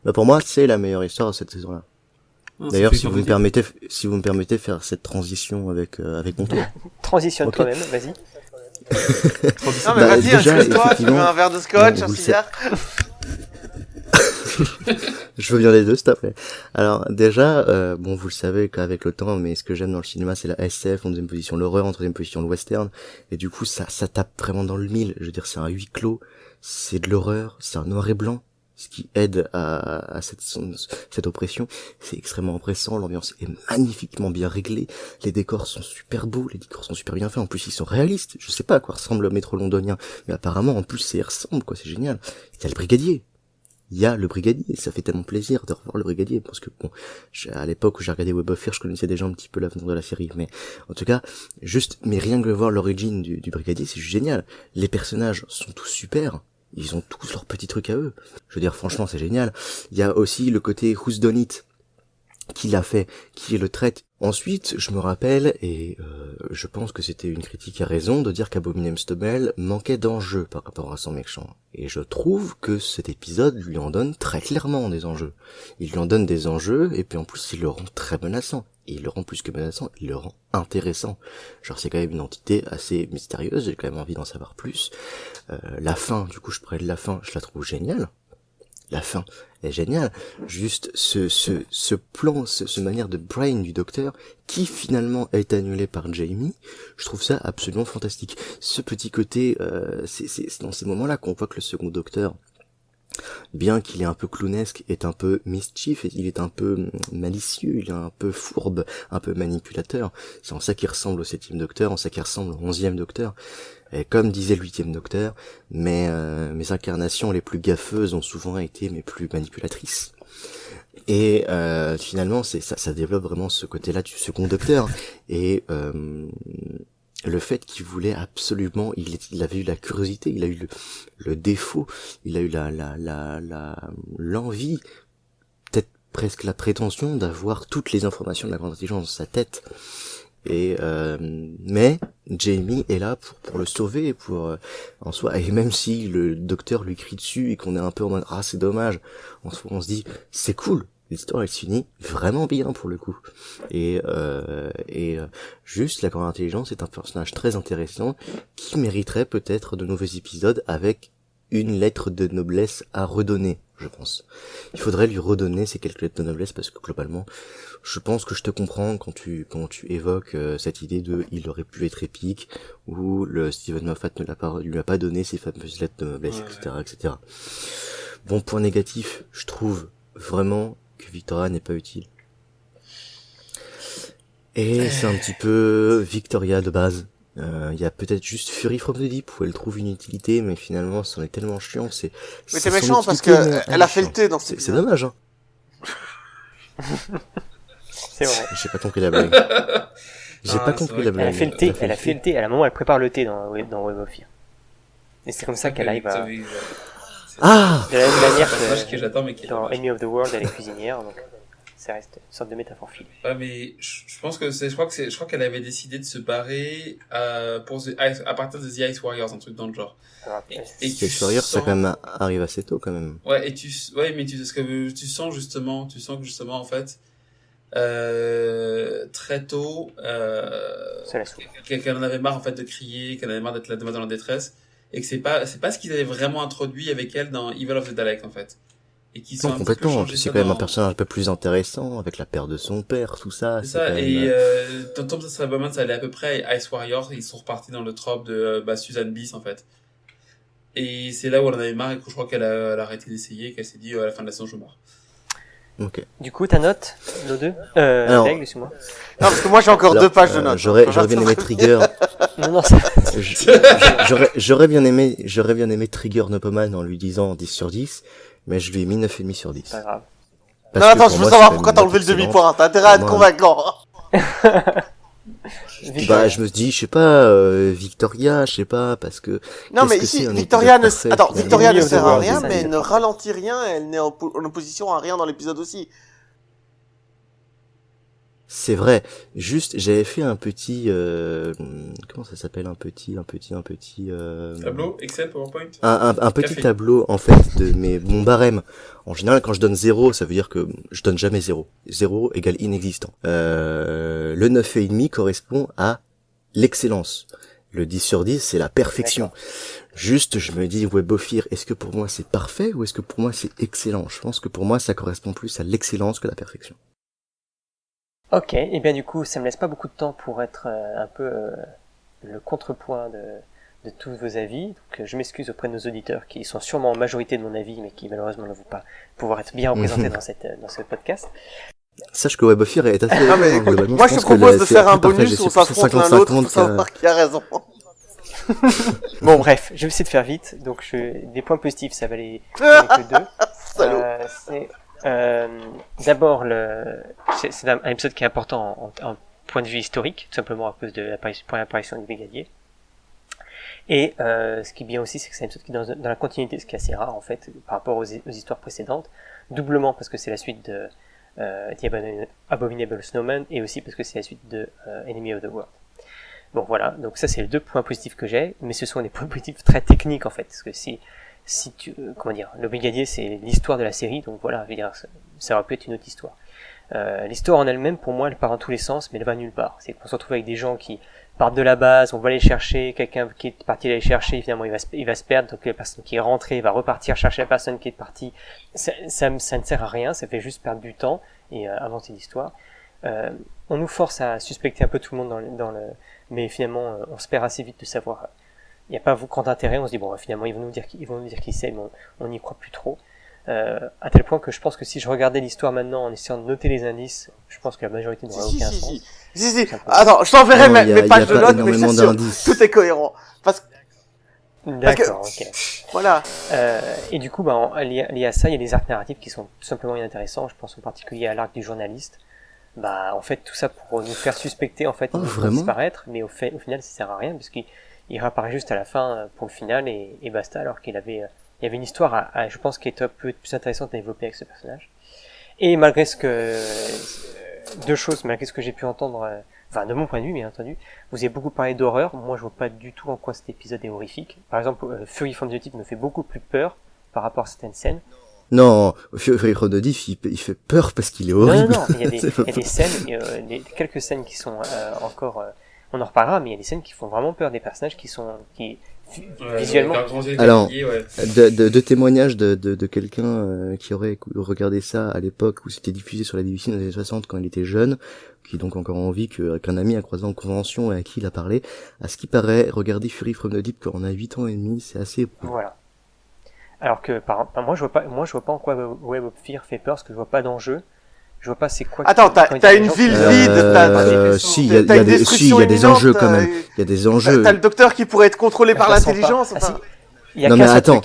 Bah, pour moi, c'est la meilleure histoire de cette saison-là. D'ailleurs, si vous me permettez faire cette transition avec mon tour. Transitionne toi-même, vas-y. Non, mais vas-y, inscris-toi, tu veux un verre de scotch, un cigare. Je veux bien les deux, s'il te plaît. Alors déjà, bon, vous le savez qu'avec le temps, mais ce que j'aime dans le cinéma, c'est la SF, en deuxième position l'horreur, en troisième position le western, et du coup, ça tape vraiment dans le mille. Je veux dire, c'est un huis clos, c'est de l'horreur, c'est un noir et blanc, ce qui aide à cette oppression. C'est extrêmement oppressant, l'ambiance est magnifiquement bien réglée, les décors sont super beaux, les décors sont super bien faits, en plus ils sont réalistes. Je sais pas à quoi ressemble le métro londonien, mais apparemment, en plus, ça y ressemble, quoi, c'est génial. Il y a le brigadier. Ça fait tellement plaisir de revoir le brigadier, parce que bon, à l'époque où j'ai regardé Web of Fear, je connaissais déjà un petit peu l'avenir de la série, mais en tout cas, mais rien que voir l'origine du brigadier, c'est juste génial. Les personnages sont tous super, ils ont tous leurs petits trucs à eux. Je veux dire, franchement, c'est génial. Il y a aussi le côté Who's Done It, qui l'a fait, qui le traite. Ensuite, je me rappelle, et je pense que c'était une critique à raison, de dire qu'Abominable Stubble manquait d'enjeux par rapport à son méchant. Et je trouve que cet épisode lui en donne très clairement des enjeux. Il lui en donne des enjeux, et puis en plus il le rend très menaçant. Et il le rend plus que menaçant, il le rend intéressant. Genre c'est quand même une entité assez mystérieuse, j'ai quand même envie d'en savoir plus. La fin, du coup je parlais de la fin, je la trouve géniale. La fin est géniale. Juste ce plan, ce manière de brain du docteur qui finalement est annulé par Jamie, je trouve ça absolument fantastique. Ce petit côté, c'est dans ces moments-là qu'on voit que le second docteur, bien qu'il est un peu clownesque, est un peu mischief, il est un peu malicieux, il est un peu fourbe, un peu manipulateur. C'est en ça qu'il ressemble au 7e docteur, en ça qu'il ressemble au 11e docteur. Et comme disait le 8e docteur, mes incarnations les plus gaffeuses ont souvent été mes plus manipulatrices. Et finalement, ça développe vraiment ce côté-là du second docteur. Et le fait qu'il voulait absolument, il avait eu la curiosité, il a eu le défaut, il a eu l'envie, peut-être presque la prétention d'avoir toutes les informations de la grande intelligence dans sa tête. Et mais Jamie est là pour le sauver, pour en soi, et même si le docteur lui crie dessus et qu'on est un peu en mode ah c'est dommage, on se dit c'est cool, l'histoire elle se finit vraiment bien pour le coup. Et juste la grande intelligence est un personnage très intéressant qui mériterait peut-être de nouveaux épisodes avec une lettre de noblesse à redonner, je pense. Il faudrait lui redonner ces quelques lettres de noblesse parce que globalement, je pense que je te comprends quand tu évoques cette idée de il aurait pu être épique ou le Steven Moffat lui a pas donné ces fameuses lettres de noblesse, etc. Bon, point négatif, je trouve vraiment que Victoria n'est pas utile. Et c'est un petit peu Victoria de base. Il y a peut-être juste Fury from the Deep où elle trouve une utilité, mais finalement, c'en est tellement chiant, c'est... Mais c'est méchant parce que elle a fait le thé dans ce C'est dommage, hein. C'est vrai. J'ai pas compris la blague. J'ai pas compris la blague. Elle a fait le thé, à la moment où elle prépare le thé dans Web of Fear. Et c'est comme ça qu'elle arrive à... Ah! De la même manière que dans Enemy of the World, elle est cuisinière, donc ça reste une sorte de métaphore filée. Ouais, mais je pense que je crois qu'elle avait décidé de se barrer à partir de The Ice Warriors, un truc dans le genre. Et The Ice Warriors, ça quand même arrive assez tôt quand même. Ouais, mais tu sens que justement en fait très tôt qu'elle en avait marre en fait de crier, qu'elle en avait marre d'être la demoiselle en détresse, et que c'est pas ce qu'ils avaient vraiment introduit avec elle dans Evil of the Dalek en fait. Et qui sont complètement, c'est quand même un personnage un peu plus intéressant avec la perte de son père, tout ça. C'est ça, et dans Tom Cyberman, ça allait à peu près, et Ice Warriors, ils sont repartis dans le trope de Susan Bliss en fait. Et c'est là où elle en avait marre et que je crois qu'elle a arrêté d'essayer, qu'elle s'est dit à la fin de la saison je meurs. Ok. Du coup, ta note, nos deux Greg, excuse-moi. Non, parce que moi j'ai encore 2 pages de notes. J'aurais bien aimé Trigger. Non, j'aurais bien aimé Trigger Nopoman en lui disant 10 sur 10, mais je lui ai mis 9,5 sur 10. Pas grave. Non, attends, je veux savoir pourquoi t'as enlevé le demi-point. T'as intérêt à être convaincant. Bah, je me dis, je sais pas, Victoria, je sais pas, parce que... Non, mais ici, Victoria ne sert à rien, mais elle ne ralentit rien, elle n'est en opposition à rien dans l'épisode aussi. C'est vrai. Juste, j'avais fait un petit, comment ça s'appelle, un petit, tableau, Excel, PowerPoint? Un petit tableau, en fait, de mon barème. En général, quand je donne 0, ça veut dire que je donne jamais 0. 0 égale inexistant. Le 9,5 correspond à l'excellence. Le 10 sur 10, c'est la perfection. Juste, je me dis, Web of Fear, est-ce que pour moi c'est parfait ou est-ce que pour moi c'est excellent? Je pense que pour moi ça correspond plus à l'excellence que la perfection. Ok, et bien du coup, ça me laisse pas beaucoup de temps pour être un peu le contrepoint de tous vos avis. Donc je m'excuse auprès de nos auditeurs qui sont sûrement en majorité de mon avis, mais qui malheureusement ne vont pas pouvoir être bien représentés dans ce podcast. Sache que Web of Fear est assez... Ah, mais écoute, globalement, moi je te pense que propose de c'est la faire un plus partagée. bonus où on C'est plus s'affronte l'un l'autre 50-50 pour savoir qui a raison. Bon bref, je vais essayer de faire vite. Donc des points positifs, ça va aller que deux. C'est d'abord c'est un épisode qui est important en point de vue historique, tout simplement à cause de l'apparition du brigadier. Et ce qui est bien aussi, c'est que c'est un épisode qui est dans la continuité, ce qui est assez rare en fait par rapport aux histoires précédentes, doublement parce que c'est la suite de The Abominable Snowman et aussi parce que c'est la suite de Enemy of the World. Bon voilà, donc ça c'est les deux points positifs que j'ai, mais ce sont des points positifs très techniques en fait, parce que si tu comment dire, le brigadier c'est l'histoire de la série, donc voilà, je veux dire, ça aurait pu être une autre histoire. L'histoire en elle-même, pour moi, elle part dans tous les sens, mais elle va nulle part. C'est qu'on se retrouve avec des gens qui partent de la base, on va aller chercher, quelqu'un qui est parti aller chercher, finalement il va se perdre, donc la personne qui est rentrée va repartir chercher la personne qui est partie. Ça ne sert à rien, ça fait juste perdre du temps et inventer l'histoire. On nous force à suspecter un peu tout le monde mais finalement on se perd assez vite de savoir. Il n'y a pas grand intérêt, on se dit bon finalement ils vont nous dire qui c'est, mais on n'y croit plus trop. À tel point que je pense que si je regardais l'histoire maintenant en essayant de noter les indices, je pense que la majorité n'aurait aucun sens. Si. Attends, je t'enverrai mes pages de notes, mais je t'assure, tout est cohérent. D'accord, ok. Voilà. Et du coup, lié à ça, il y a des arcs narratifs qui sont tout simplement inintéressants. Je pense en particulier à l'arc du journaliste. En fait, tout ça pour nous faire suspecter, en fait, il va disparaître, mais au final, ça sert à rien, parce qu'il réapparaît juste à la fin pour le final et basta, alors il y avait une histoire je pense, qui est un peu plus intéressante à développer avec ce personnage. Et malgré malgré ce que j'ai pu entendre, de mon point de vue, bien entendu, vous avez beaucoup parlé d'horreur. Moi, je vois pas du tout en quoi cet épisode est horrifique. Par exemple, Fury from the Deep me fait beaucoup plus peur par rapport à certaines scènes. Non, Fury from the Deep, il fait peur parce qu'il est horrible. Non, il y a des scènes, quelques scènes qui sont encore, on en reparlera, mais il y a des scènes qui font vraiment peur, des personnages visuellement. Alors, de témoignages de quelqu'un qui aurait regardé ça à l'époque où c'était diffusé sur la BBC dans les années 60 quand il était jeune, qui est donc encore en vie, qu'un ami a croisé en convention et à qui il a parlé. À ce qui paraît, regarder Fury from the Deep quand on a 8 ans et demi, c'est assez éprouvant. Voilà. Alors que moi je vois pas en quoi Web of Fear fait peur, parce que je vois pas d'enjeu. Je vois pas c'est quoi. Attends, t'as une ville vide, il y a des enjeux quand même. Il y a des enjeux. T'as le docteur qui pourrait être contrôlé par l'intelligence. Non mais attends,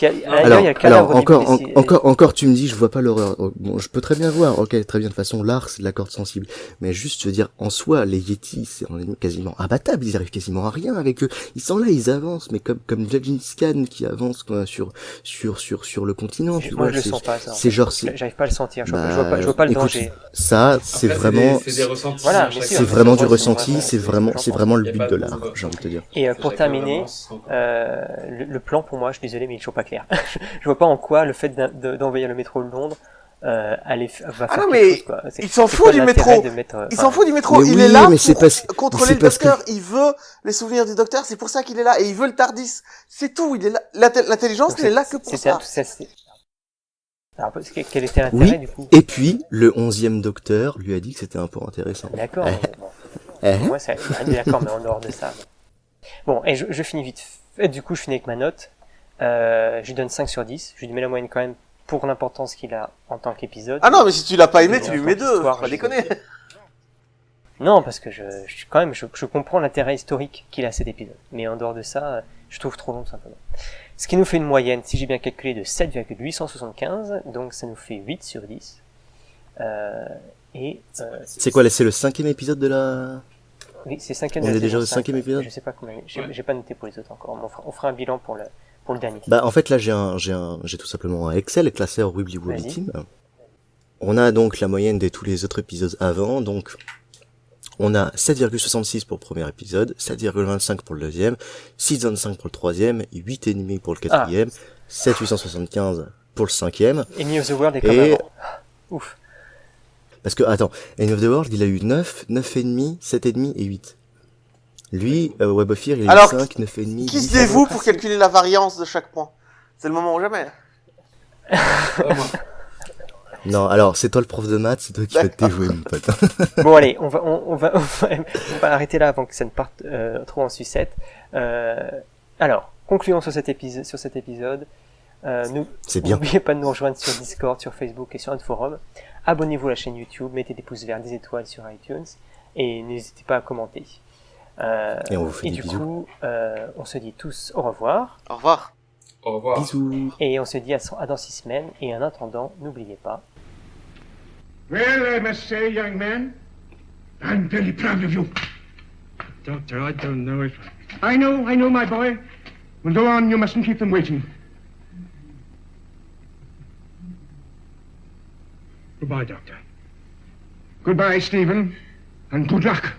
encore tu me dis je vois pas l'horreur. Bon, je peux très bien voir. OK, très bien, de toute façon l'art c'est de la corde sensible. Mais juste je veux dire en soi les Yetis c'est quasiment abattable, ils arrivent quasiment à rien avec eux. Ils sont là, ils avancent mais comme Gengis Khan qui avance quoi, sur le continent, tu vois. Je le sens pas ça. C'est genre j'arrive pas à le sentir, je vois pas le danger. Ça c'est vraiment c'est vraiment du ressenti, c'est vraiment le but de l'art, j'ai envie de te dire. Et pour terminer, le plan pour moi, je suis désolé, mais il est toujours pas clair. Je vois pas en quoi le fait d'envahir le métro de Londres va faire quelque chose, quoi. Il s'en fout du métro. Il s'en fout du métro. Il est là pour contrôler le docteur. Il veut les souvenirs du docteur. C'est pour ça qu'il est là. Et il veut le TARDIS. C'est tout. Il est là. L'intelligence, il est là que pour ça. Alors, quel était l'intérêt, du coup? Et puis, le 11e docteur lui a dit que c'était un point intéressant. D'accord. Moi, d'accord, mais en dehors de ça. Bon, et je finis vite. Du coup, je finis avec ma note. Je lui donne 5 sur 10. Je lui mets la moyenne quand même pour l'importance qu'il a en tant qu'épisode. Ah non, mais si tu l'as pas aimé, tu lui mets 2. Faut pas déconner. Non, parce que je comprends l'intérêt historique qu'il a cet épisode. Mais en dehors de ça, je trouve trop long, simplement. Ce qui nous fait une moyenne, si j'ai bien calculé, de 7,875. Donc ça nous fait 8 sur 10. C'est quoi, c'est le 5e épisode de la... Oui, c'est 5e. On est déjà au 5e épisode. Je sais pas combien. J'ai pas noté pour les autres encore. On fera un bilan pour le dernier. En fait, là, j'ai tout simplement un Excel classé en Wibbly Wobbly Team. On a donc la moyenne de tous les autres épisodes avant, donc, on a 7,66 pour le premier épisode, 7,25 pour le deuxième, 6,25 pour le troisième, 8,5 pour le quatrième, 7,875 pour le cinquième. Enemy of the World est comme avant. Ouf. Parce que, attends, Enemy of the World, il a eu 9, 9,5, 7,5 et 8. Lui, Web of Fear, il Alors, a 5, 9,5. Qui se dévoue pour calculer la variance de chaque point? C'est le moment ou jamais. Non, alors, c'est toi le prof de maths, c'est toi qui vas te déjouer, mon pote. Bon allez, on va arrêter là avant que ça ne parte trop en sucette. Alors, concluons sur cet épisode. C'est bien. N'oubliez pas de nous rejoindre sur Discord, sur Facebook et sur notre forum. Abonnez-vous à la chaîne YouTube, mettez des pouces verts, des étoiles sur iTunes et n'hésitez pas à commenter. Et on vous fait des du bisous. coup, on se dit tous au revoir Au revoir. Au revoir. Bisous. et on se dit à dans 6 semaines. Et en attendant, n'oubliez pas. Well, I must say, young man, I'm very proud of you. Doctor, I don't know if... I know, my boy. Well, go on, you mustn't keep them waiting. Goodbye, Doctor. Goodbye, Stephen, and good luck.